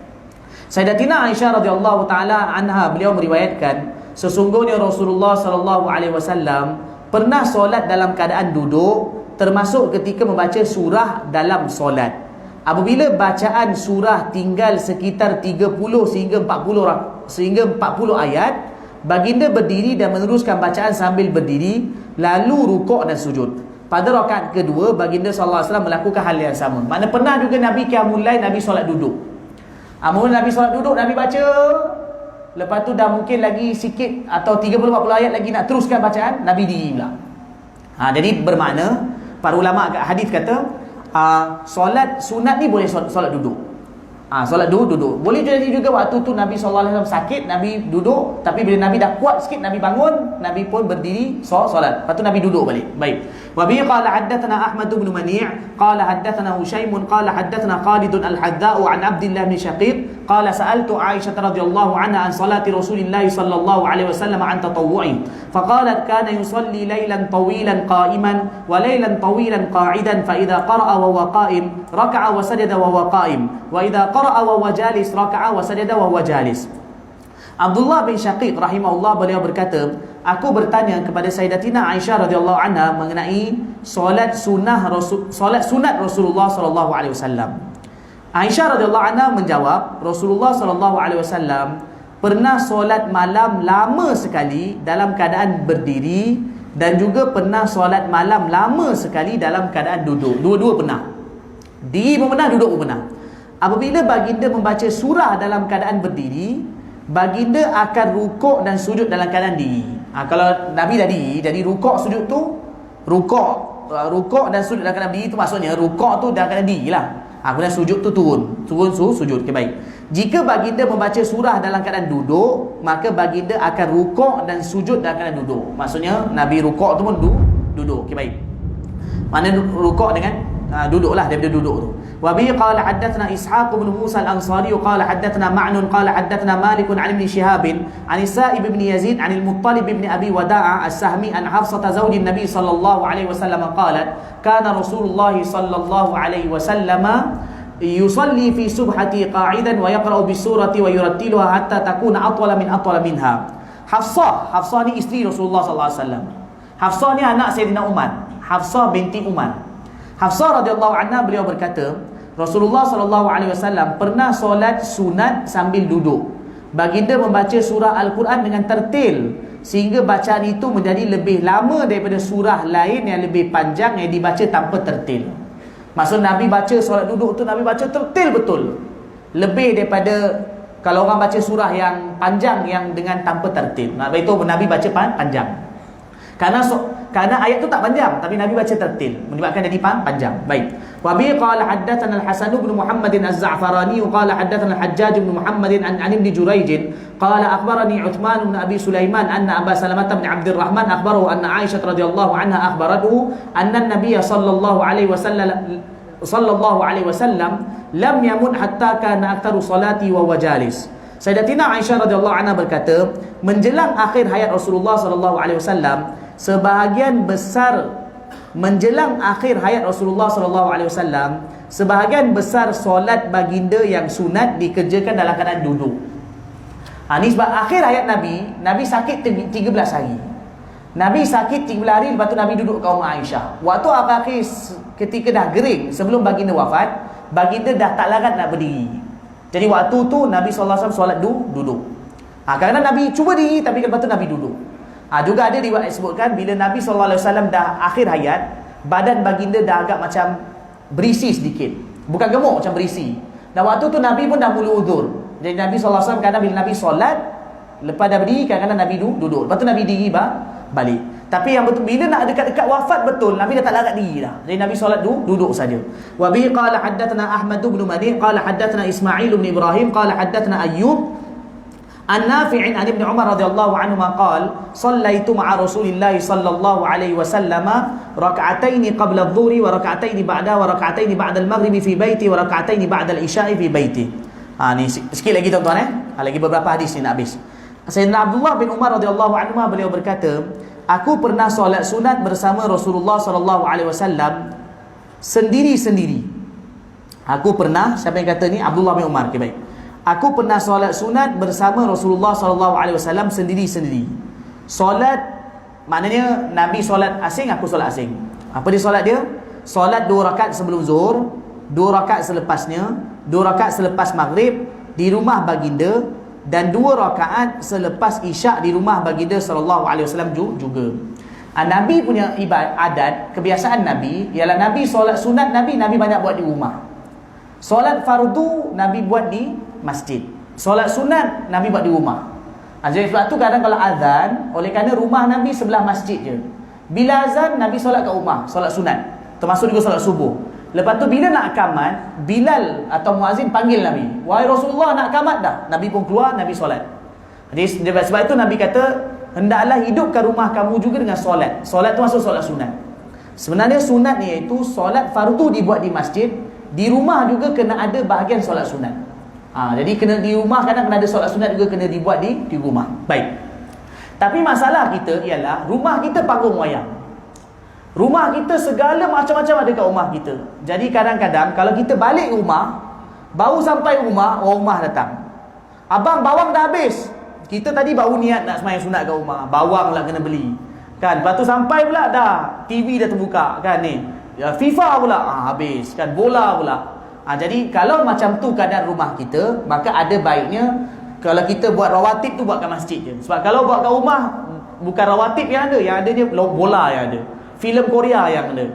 Sayyidatina Aisyah radhiyallahu taala anha, beliau meriwayatkan sesungguhnya Rasulullah sallallahu alaihi wasallam pernah solat dalam keadaan duduk, termasuk ketika membaca surah dalam solat. Apabila bacaan surah tinggal sekitar 30 sehingga 40 ayat, baginda berdiri dan meneruskan bacaan sambil berdiri, lalu rukuk dan sujud. Pada rakaat kedua, baginda sallallahu alaihi wasallam melakukan hal yang sama. Mana pernah juga Nabi qiyamul lail, Nabi solat duduk. Mula Nabi solat duduk, Nabi baca, lepas tu dah mungkin lagi sikit atau 30-40 ayat lagi nak teruskan bacaan, Nabi diri pula. Jadi bermakna para ulama agak hadis kata solat sunat ni boleh solat duduk. Solat duduk. Boleh jadi juga waktu tu Nabi sallallahu alaihi wasallam sakit, Nabi duduk, tapi bila Nabi dah kuat sikit, Nabi bangun, Nabi pun berdiri solat. Lepas tu Nabi duduk balik. Baik. Wa bi qala haddatsana Ahmad bin Mani' qala haddatsana Husaym qala haddatsana Khalid al-Hadda' an Abdullah bin Shaqiq qala sa'altu Aisyah radhiyallahu anha an salati Rasulillah sallallahu alaihi wasallam an tatawwu'i faqalat kana yusalli laylan tawilan qa'iman wa laylan tawilan qa'idan fa idza qara'a wa huwa qa'im raka'a wa sajada wa huwa qa'im wa idza qara'a wa huwa jalis raka'a wa sajada wa huwa jalis. Abdullah bin Syaqiq rahimahullah, beliau berkata, aku bertanya kepada Sayyidatina Aisyah radhiyallahu anha mengenai solat sunat Rasulullah sallallahu alaihi wasallam. Aisyah radhiyallahu anha menjawab, Rasulullah sallallahu alaihi wasallam pernah solat malam lama sekali dalam keadaan berdiri dan juga pernah solat malam lama sekali dalam keadaan duduk. Dua-dua pernah. Diri pun pernah, duduk pun pernah. Apabila baginda membaca surah dalam keadaan berdiri, baginda akan rukuk dan sujud dalam keadaan diri. Kalau Nabi dah diri, jadi rukuk sujud tu rukuk dan sujud dalam keadaan diri tu maksudnya rukuk tu dalam keadaan diri lah. Kemudian sujud tu turun sujud. Okay, baik. Jika baginda membaca surah dalam keadaan duduk, maka baginda akan rukuk dan sujud dalam keadaan duduk. Maksudnya Nabi rukuk tu pun duduk. Okay, baik. Mana rukuk dengan duduklah, daripada duduk tu. Wa bi qala haddatsana Ishaq bin Musa al-Ansari qala haddatsana Ma'nun qala haddatsana Malik 'an Ibn Shihab 'an Sa'ib bin Yazid 'an al-Muttalib bin Abi Wada'a as-Sahmi an Hafsah zawj an-Nabi sallallahu alaihi wasallam qalat kana Rasulullah sallallahu alaihi wasallam yusalli fi subhati qa'idan wa yaqra'u bis-surati wa yurattiluha hatta takuna atwala minha. Hafsah ni isteri Rasulullah sallallahu alaihi wasallam. Hafsah ni anak Sayyidina Umar, Hafsah binti Umar. Hafsah radhiyallahu anha, beliau berkata, Rasulullah sallallahu alaihi wasallam pernah solat sunat sambil duduk. Baginda membaca surah Al-Quran dengan tertil sehingga bacaan itu menjadi lebih lama daripada surah lain yang lebih panjang yang dibaca tanpa tertil. Maksud Nabi baca solat duduk tu, Nabi baca tertil betul. Lebih daripada kalau orang baca surah yang panjang yang dengan tanpa tertil. Itu Nabi baca panjang. Karena ayat tu tak panjang, tapi Nabi baca tertil, menyebabkan jadi panjang. Baik. Wa bi qala haddatsana Al-Hasan bin Muhammad Az-Za'farani qala haddatsana Al-Hajjaj bin Muhammad an Ibn Jurayj qala akhbarani Uthman bin Abi Sulaiman anna Aba Salamah bin Abdurrahman akhbarahu anna Aisyah radhiyallahu anha akhbaratuhu anna an-nabiy sallallahu alaihi wasallam lam yamut hatta kana aktharu salati wa wajalis. Sayyidatina Aisyah radhiyallahu anha berkata, menjelang akhir hayat Rasulullah sallallahu alaihi wasallam, sebahagian besar solat baginda yang sunat dikerjakan dalam keadaan duduk. Ni sebab akhir hayat Nabi sakit 13 hari. Nabi sakit 13 hari, lepas tu Nabi duduk kat rumah Aisyah. Waktu akhir ketika dah gering sebelum baginda wafat, baginda dah tak larat nak berdiri. Jadi waktu tu Nabi sallallahu alaihi wasallam solat duduk. Kadang-kadang Nabi cuba diri, tapi lepas tu Nabi duduk. Juga ada riwayat sebutkan bila Nabi sallallahu alaihi wasallam dah akhir hayat, badan baginda dah agak macam berisi sedikit, bukan gemuk, macam berisi. Dan waktu tu Nabi pun dah mula uzur. Jadi Nabi SAW kadang bila Nabi solat, lepas dah berdiri, kadang-kadang Nabi duduk. Lepas tu Nabi diri balik. Tapi yang betul, bila nak dekat-dekat wafat betul, Nabi dah tak larat diri dah. Jadi Nabi solat duduk saja. Wa bi qala haddatsana Ahmad bin Mani qala haddatsana Ismail bin Ibrahim qala haddatsana Ayyub an Nafi' an Ibn Umar radhiyallahu anhu qala sallaitu ma'a Rasulillah sallallahu alaihi wasallam rak'ataini qabla adh-dhuhri wa rak'ataini ba'da wa rak'ataini ba'da al-maghribi fi baiti wa rak'ataini ba'da al-isya'i fi baiti. Ni sikit lagi tuan-tuan lagi beberapa hadis ni nak habis. Sayyidina Abdullah bin Umar radhiyallahu anhu beliau berkata, aku pernah solat sunat bersama Rasulullah sallallahu alaihi wasallam sendiri-sendiri. Aku pernah, siapa yang kata ni? Abdullah bin Umar. Okay, baik. Aku pernah solat sunat bersama Rasulullah sallallahu alaihi wasallam sendiri-sendiri. Solat maknanya Nabi solat asing, aku solat asing. Apa dia solat dia? Solat 2 rakaat sebelum Zuhur, 2 rakaat selepasnya, 2 rakaat selepas Maghrib di rumah baginda, dan 2 rakaat selepas Isyak di rumah baginda sallallahu alaihi wasallam juga. Nabi punya adat, kebiasaan Nabi ialah Nabi solat sunat Nabi banyak buat di rumah. Solat fardu Nabi buat di masjid. Solat sunat Nabi buat di rumah. Jadi sebab tu kadang kalau azan, oleh kerana rumah Nabi sebelah masjid je, bila azan Nabi solat kat rumah, solat sunat. Termasuk juga solat subuh. Lepas tu bila nak kamat, Bilal atau muazzin panggil Nabi, wahai Rasulullah, nak kamat dah. Nabi pun keluar, Nabi solat. Jadi sebab itu Nabi kata, hendaklah hidupkan rumah kamu juga dengan solat. Solat tu masuk solat sunat. Sebenarnya sunat ni iaitu solat fardu dibuat di masjid, di rumah juga kena ada bahagian solat sunat. Jadi kena di rumah, kadang kena ada solat sunat juga kena dibuat di rumah. Baik. Tapi masalah kita ialah rumah kita panggung wayang. Rumah kita segala macam-macam ada kat rumah kita. Jadi kadang-kadang kalau kita balik rumah, baru sampai rumah, orang rumah datang, abang bawang dah habis. Kita tadi baru niat nak sembahyang sunat kat rumah, bawang lah kena beli, kan? Lepas tu sampai pula dah TV dah terbuka, kan ni FIFA pula habis, kan? Bola pula. Jadi kalau macam tu keadaan rumah kita, maka ada baiknya kalau kita buat rawatib tu buat kat masjid je. Sebab kalau buat kat rumah, bukan rawatib yang ada dia bola yang ada, filem Korea yang ada.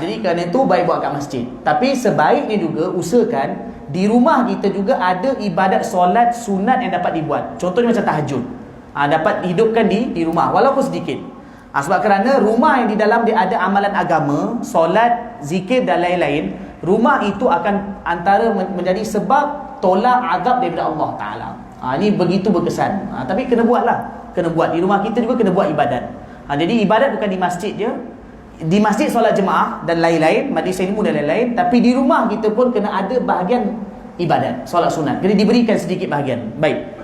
Jadi kerana itu baik buat kat masjid. Tapi sebaiknya juga usahakan di rumah kita juga ada ibadat solat sunat yang dapat dibuat. Contohnya macam tahajud, dapat hidupkan di rumah walaupun sedikit. Sebab kerana rumah yang di dalam dia ada amalan agama, solat, zikir dan lain-lain, rumah itu akan antara menjadi sebab tolak azab daripada Allah Ta'ala. Ini begitu berkesan. Tapi kena buatlah. Kena buat. Di rumah kita juga kena buat ibadat. Jadi ibadat bukan di masjid je. Di masjid solat jemaah dan lain-lain, majlis ilmu dan lain-lain. Tapi di rumah kita pun kena ada bahagian ibadat, solat sunat. Jadi diberikan sedikit bahagian. Baik.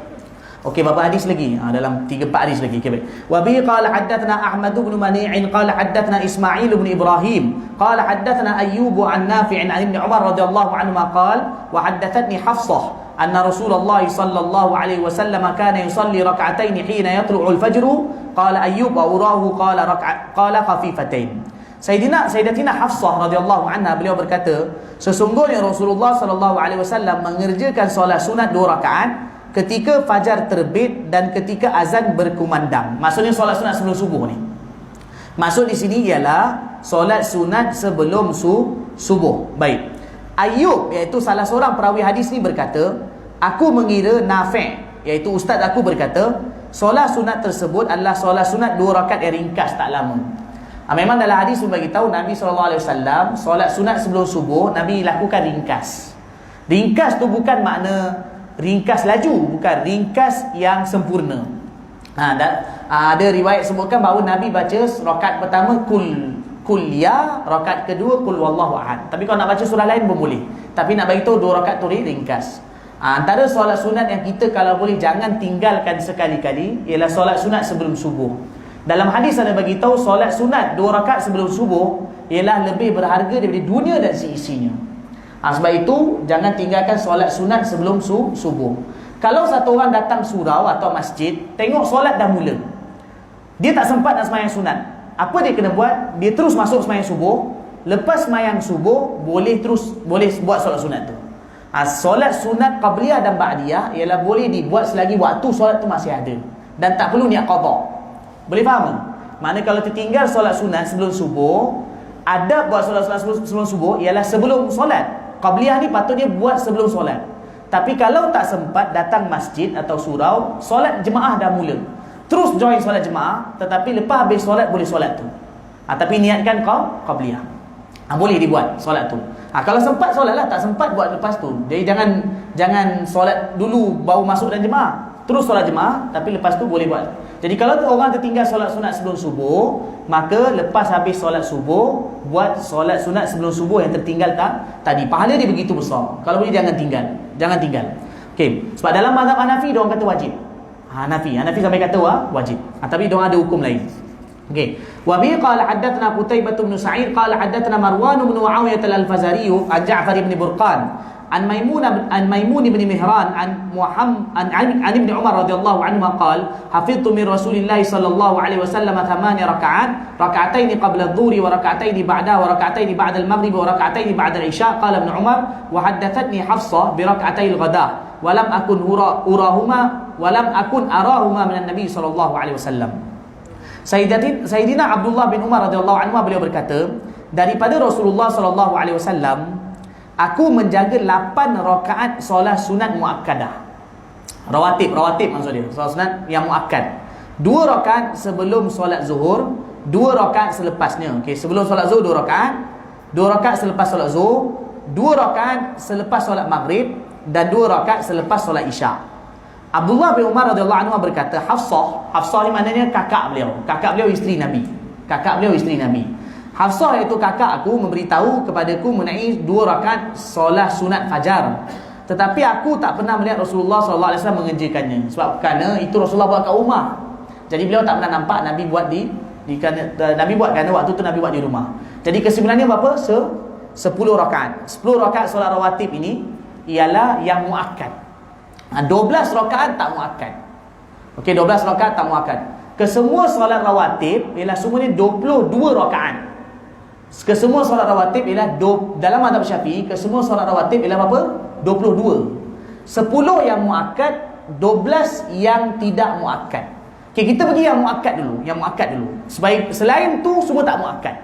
Okey, berapa hadis lagi? Dalam 3-4 hadis lagi. Okey, baik. Wa bi qala haddatsana Ahmad bin Mani'in qala haddatsana Ismail bin Ibrahim qala haddatsana Ayyub an Nafi' an Ibn Umar radhiyallahu anhu qala wa haddathatni Hafsah anna Rasulullah sallallahu alaihi wasallam kana yusalli rak'atain hina yatlu'u al-fajr qala Ayyub wa urahu qala khafifatain. Sayyidatina Hafsah radhiyallahu anha beliau berkata, sesungguhnya Rasulullah sallallahu alaihi wasallam mengerjakan solat sunat 2 rakaat ketika fajar terbit dan ketika azan berkumandang. Maksudnya solat sunat sebelum subuh ni. Maksud di sini ialah solat sunat sebelum subuh. Baik. Ayyub iaitu salah seorang perawi hadis ni berkata, aku mengira Nafi', iaitu ustaz aku berkata, solat sunat tersebut adalah solat sunat 2 rakaat yang ringkas, tak lama. Memang dalam hadis pun bagi tahu Nabi SAW solat sunat sebelum subuh Nabi lakukan ringkas. Ringkas tu bukan makna ringkas laju, bukan, ringkas yang sempurna. Ada riwayat sebutkan bahawa Nabi baca rakaat pertama kul ya, rakaat kedua kul wallahu ahad. Tapi kalau nak baca surah lain pun boleh. Tapi nak bagi tahu 2 rakaat tu ringkas. Antara solat sunat yang kita kalau boleh jangan tinggalkan sekali-kali ialah solat sunat sebelum subuh. Dalam hadis ada bagi tahu solat sunat 2 rakaat sebelum subuh ialah lebih berharga daripada dunia dan seisinya. Sebab itu jangan tinggalkan solat sunat sebelum subuh. Kalau satu orang datang surau atau masjid, tengok solat dah mula, dia tak sempat nak sembahyang sunat, apa dia kena buat? Dia terus masuk sembahyang subuh. Lepas sembahyang subuh boleh buat solat sunat tu. Solat sunat qabliyah dan ba'diyah ialah boleh dibuat selagi waktu solat tu masih ada dan tak perlu niat qada. Boleh faham? Maknanya kalau tertinggal solat sunat sebelum subuh, adab buat solat-solat sebelum subuh ialah sebelum solat. Qabliyah ni patutnya buat sebelum solat. Tapi kalau tak sempat datang masjid atau surau, solat jemaah dah mula, terus join solat jemaah, tetapi lepas habis solat boleh solat tu. Tapi niatkan qabliyah. Boleh dibuat solat tu. Kalau sempat solatlah, tak sempat buat lepas tu. Jadi jangan solat dulu baru masuk dan jemaah, terus solat jemaah, tapi lepas tu boleh buat. Jadi kalau orang tertinggal solat sunat sebelum subuh, maka lepas habis solat subuh, buat solat sunat sebelum subuh yang tertinggal tadi. Pahala dia begitu besar. Kalau boleh jangan tinggal. Okey, sebab dalam mazhab Hanafi dia orang kata wajib. Hanafi sampai kata wajib. Tapi dia orang ada hukum lain. Okey. Wa bi qala haddatsana Qutaibah bin Sa'id qala haddatsana Marwan bin Muawiyah al-Fazari an Ja'far bin Burqan an Maimun bin Mihran an Ibn Umar radhiyallahu anhu qala hafidtu min Rasulillah sallallahu alaihi wasallam 8 rak'atain qabla adh-dhuhri wa rak'atain ba'daha wa rak'atain ba'da al-maghrib wa rak'atain ba'da al-isya. Qala Ibn Umar wa haddathatni Hafsah bi rak'atai al-ghadah wa lam akun arahuma min an-nabi sallallahu alaihi wasallam. Sayyidina Abdullah bin Umar radhiyallahu anhu beliau berkata, daripada Rasulullah sallallahu alaihi wasallam, aku menjaga 8 rakaat solat sunat muakkadah. Rawatib maksud dia. Solat sunat yang muakkad. 2 rakaat sebelum solat zuhur, 2 rakaat selepasnya. Okey, sebelum solat zuhur 2 rakaat, 2 rakaat selepas solat zuhur, 2 rakaat selepas solat maghrib dan 2 rakaat selepas solat isyak. Abdullah bin Umar radhiyallahu anhu berkata, Hafsah ni maknanya kakak beliau isteri Nabi. Hafsah iaitu kakak aku memberitahu kepadaku mengenai 2 rakaat solat sunat fajar. Tetapi aku tak pernah melihat Rasulullah sallallahu alaihi wasallam mengerjakannya. Sebab kerana itu Rasulullah buat kat rumah. Jadi beliau tak pernah nampak Nabi buat Nabi buat kerana waktu tu Nabi buat di rumah. Jadi kesimpulannya berapa? 10 rakaat. 10 rakaat solat rawatib ini ialah yang muakkad. 12 rakaat tak muakkad. Okey, 12 rakaat tak muakkad. Kesemua solat rawatib ialah semuanya 22 rakaat. Kesemua solat rawatib ialah dalam mazhab Syafi'i, kesemua solat rawatib ialah berapa? 22. 10 yang muakkad, 12 yang tidak muakkad. Okey, kita pergi yang muakkad dulu, Selain tu semua tak muakkad.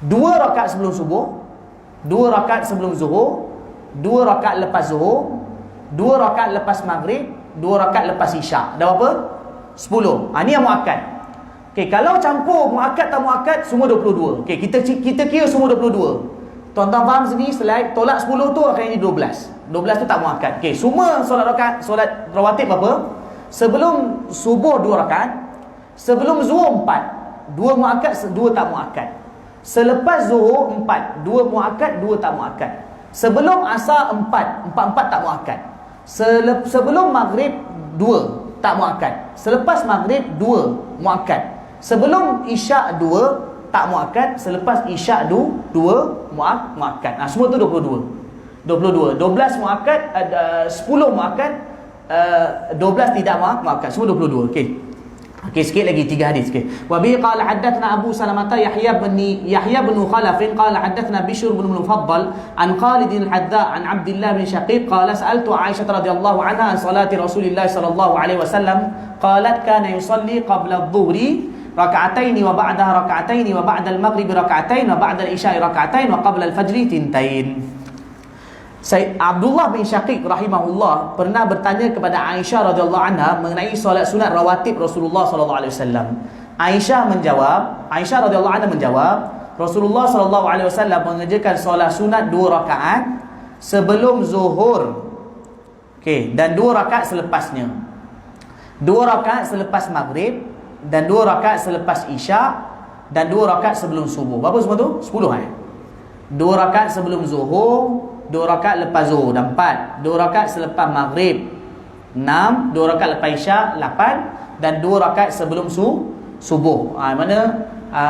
2 rakaat sebelum subuh, 2 rakaat sebelum zuhur, 2 rakaat lepas zuhur, 2 rakaat lepas maghrib, 2 rakaat lepas isyak. Dah berapa? 10. Ini yang muakkad. Okey, kalau campur muakkad tak muakkad, semua 22. Okey, kita kira semua 22. Tuan-tuan faham sini, selain tolak 10 tu akan jadi 12. 12 tu tak muakkad. Okey, semua solat rawatib berapa? Sebelum subuh 2 rakaat, sebelum zuhur 4, 2 muakkad, 2 tak muakkad. Selepas zuhur 4, 2 muakkad, 2 tak muakkad. Sebelum asar 4 tak muakkad. Sebelum maghrib 2 tak muakkad. Selepas maghrib 2 muakkad. Sebelum isyak 2 tak muakkad. Selepas isyak 2 muakkad. Semua tu 22. 12 muakkad, 10 muakkad, 12 tidak muakkad. Semua 22. Okey. Okey, sikit lagi 3 hadis. Okey. Wa bi qala haddatsana Abu Salamah Yahya bin Khalaf qala haddatsana Bishr bin Mufaddal an Khalid al-Hadda an Abdullah bin Shaqiq qala sa'altu Aisyah radhiyallahu anha an salati Rasulillah sallallahu alaihi wasallam qalat kana yusalli qabla adh-dhuhri rak'atain wa ba'daha rak'atain wa ba'da al-maghrib rak'atain wa ba'da al-isya'i rak'atain wa qabla al-fajri tintain. Sayyid Abdullah bin Syaqiq rahimahullah pernah bertanya kepada Aisyah radhiyallahu anha mengenai solat sunat rawatib Rasulullah sallallahu alaihi wasallam. Aisyah radhiyallahu anha menjawab, Rasulullah sallallahu alaihi wasallam mengerjakan solat sunat 2 rakaat sebelum zuhur. Okey, dan 2 rakaat selepasnya. 2 rakaat selepas maghrib dan 2 rakaat selepas isyak dan 2 rakaat sebelum subuh. Berapa semua tu? 10 2 rakaat sebelum zuhur, 2 rakaat lepas zuhur, dan 4. 2 rakaat selepas maghrib, 6. 2 rakaat lepas isyak, 8. Dan 2 rakaat sebelum subuh.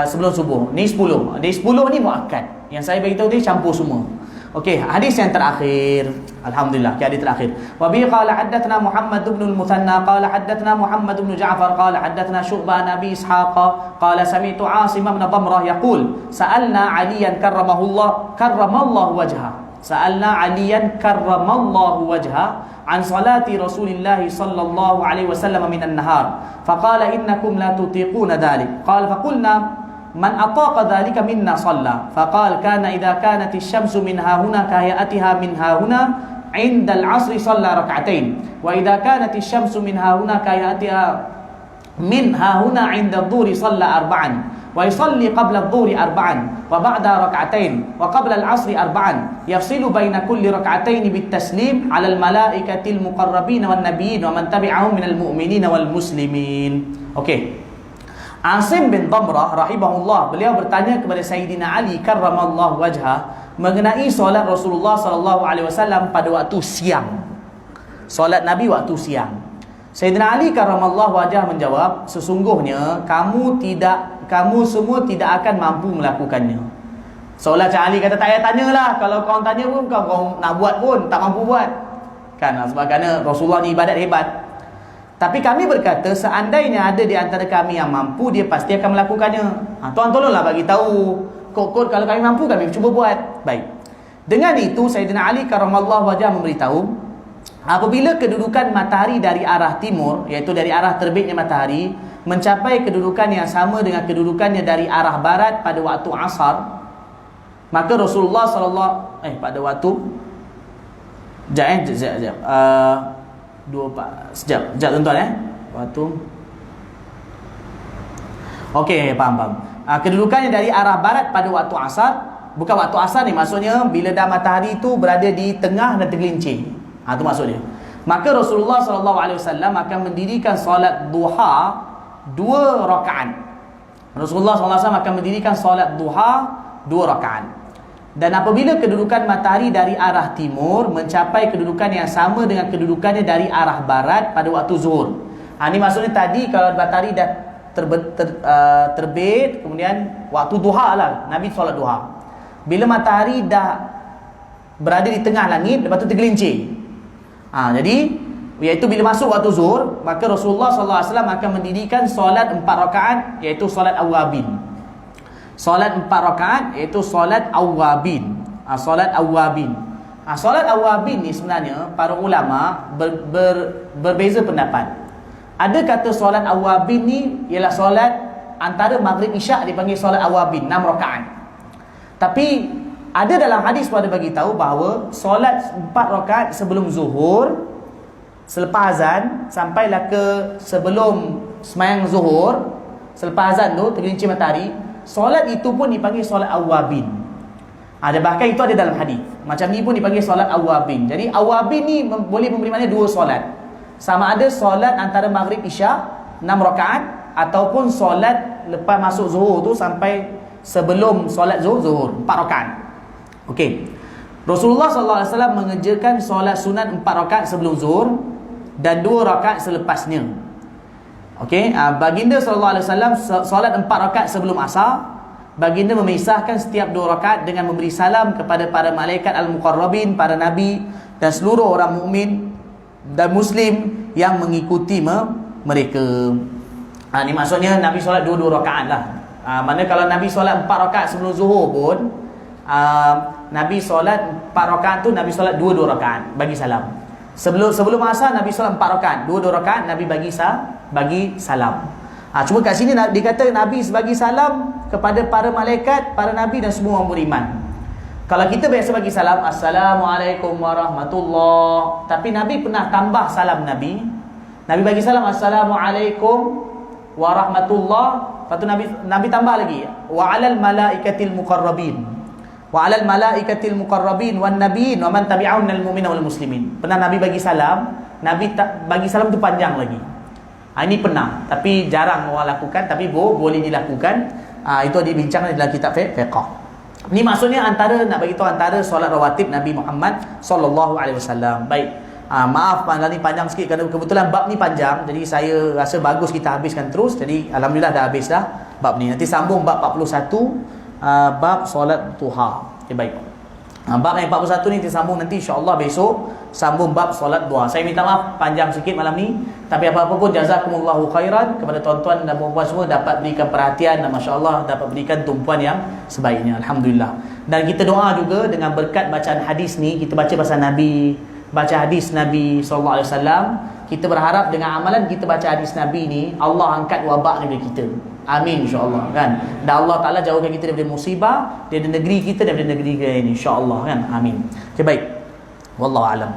Sebelum subuh. Ni 10. Ni 10 ni muakkad. Yang saya beritahu tadi campur semua. Okey, hadis yang terakhir. Alhamdulillah, hadis terakhir. Wa bi qala haddatsana Muhammad bin al-Muthanna qala haddatsana Muhammad bin Ja'far qala haddatsana Syu'bah Nabi Ishaq qala sami'tu Asim bin Damrah yaqul sa'alna 'Aliyan karramallahu wajhahu. Sa'alna 'Aliyan karramallahu wajha an salati Rasulillah sallallahu alaihi wasallam min an-nahar faqala innakum la tutiquna dhalik qala faqulna man ataqa dhalika minna shalla. Faqala kana idza kanat asy-syamsu min hahuna kahayatiha min hahuna 'inda al-'asri shalla rak'atain. Wa idza kanat asy-syamsu min hahuna kahayatiha min hahuna 'inda adh-dhuhri shalla arba'an. Wa yusalli qabla adh-dhuhri arba'an wa ba'da rak'atain wa qabla al-'asri arba'an. Yafsilu baina kulli rak'atain bit-taslim 'ala al-malaikati al-muqarrabin wan nabiyyin wa man tabi'ahum minal mu'minin wal muslimin. Okey. Asim bin Damrah rahimahullah, beliau bertanya kepada Sayyidina Ali karramallahu wajhah mengenai solat Rasulullah sallallahu alaihi wasallam pada waktu siang. Solat Nabi waktu siang. Sayyidina Ali karramallahu wajhah menjawab, sesungguhnya kamu semua tidak akan mampu melakukannya. Solat Ali kata, tak payah tanyalah, kalau kau tanya pun kau nak buat pun tak mampu buat. Kan, sebab kerana Rasulullah ni ibadat hebat. Tapi kami berkata, seandainya ada di antara kami yang mampu, dia pasti akan melakukannya. Tuan tolonglah bagi tahu. Kod kalau kami mampu, kami cuba buat. Baik. Dengan itu Sayyidina Ali karramallahu wajhah memberitahu, apabila kedudukan matahari dari arah timur, iaitu dari arah terbitnya matahari, mencapai kedudukan yang sama dengan kedudukannya dari arah barat pada waktu asar, maka Rasulullah pada waktu Sekejap tuan-tuan waktu. Okey, faham. Kedudukannya dari arah barat pada waktu asar, bukan waktu asar ni, maksudnya bila dah matahari itu berada di tengah dan tergelincir. Itu maksudnya. Maka Rasulullah SAW akan mendirikan solat duha 2 rakaat. Rasulullah SAW akan mendirikan solat duha 2 rakaat. Dan apabila kedudukan matahari dari arah timur mencapai kedudukan yang sama dengan kedudukannya dari arah barat pada waktu zuhur. Ini maksudnya tadi kalau matahari dah terbit, kemudian waktu duha lah, Nabi solat duha. Bila matahari dah berada di tengah langit, lepas tu tergelincir. Jadi iaitu bila masuk waktu zuhur, maka Rasulullah SAW akan mendirikan solat 4 rakaat, iaitu solat awabin. Solat 4 rakaat iaitu solat awabin. Solat awabin. Solat awabin ni sebenarnya para ulama berbeza pendapat. Ada kata solat awabin ni ialah solat antara maghrib isyak dipanggil solat awabin 6 rakaat. Tapi ada dalam hadis pada bagi tahu bahawa solat 4 rakaat sebelum zuhur, selepas azan sampailah ke sebelum sembahyang zuhur, selepas azan tu tergelincir matahari, solat itu pun dipanggil solat awabin. Ada bahkan itu ada dalam hadis. Macam ni pun dipanggil solat awabin. Jadi awabin ni boleh memberi makna 2 solat. Sama ada solat antara maghrib isyak 6 rakaat ataupun solat lepas masuk zuhur tu sampai sebelum solat zuhur 4 rakaat. Okey. Rasulullah SAW mengerjakan solat sunat 4 rakaat sebelum zuhur dan 2 rakaat selepasnya. Okey, baginda sallallahu alaihi wasallam solat 4 rakaat sebelum asar. Baginda memisahkan setiap 2 rakaat dengan memberi salam kepada para malaikat al-muqarrabin, para nabi dan seluruh orang mukmin dan muslim yang mengikuti mereka. Ini maksudnya Nabi solat 2 rakaat lah. Mana kalau Nabi solat 4 rakaat sebelum zuhur pun, Nabi solat 4 rakaat tu Nabi solat 2 rakaat bagi salam. Sebelum asar Nabi solat 4 rakaat, 2 rakaat Nabi bagi salam. Cuma kat sini dikata Nabi bagi salam kepada para malaikat, para nabi dan semua orang beriman. Kalau kita biasa bagi salam, Assalamualaikum warahmatullahi, tapi Nabi pernah tambah salam Nabi. Nabi bagi salam Assalamualaikum warahmatullahi, lepas tu Nabi tambah lagi wa alal malaikatil muqarrabin. Wa alal malaikatil muqarrabin wan nabiyyin wa man tabi'ahum minal mu'minin wal muslimin. Pernah Nabi bagi salam, Nabi bagi salam tu panjang lagi. Ini pernah, tapi jarang orang lakukan, tapi boleh dilakukan. Itu dibincangkan dalam kitab fiqh. Ini maksudnya nak bagi tahu antara solat rawatib Nabi Muhammad sallallahu alaihi wasallam. Baik. Maaf ni panjang sikit kerana kebetulan bab ni panjang, jadi saya rasa bagus kita habiskan terus. Jadi alhamdulillah dah habis dah bab ni. Nanti sambung bab 41, bab solat duha. Okay, baik. Bab yang 41 ni disambung nanti insya-Allah besok, sambung bab solat duha. Saya minta maaf panjang sikit malam ni, tapi apa-apa pun jazakumullahu khairan kepada tuan-tuan dan puan-puan semua dapat berikan perhatian dan masya-Allah dapat berikan tumpuan yang sebaiknya. Alhamdulillah. Dan kita doa juga dengan berkat bacaan hadis ni, kita baca pasal Nabi, baca hadis Nabi sallallahu alaihi wasallam, kita berharap dengan amalan kita baca hadis Nabi ni, Allah angkat wabak daripada kita. Amin insya-Allah kan. Dan Allah Taala jauhkan kita daripada musibah, daripada negeri kita, daripada negeri kita ini insya-Allah kan. Amin. Okay, baik. Wallahu alam.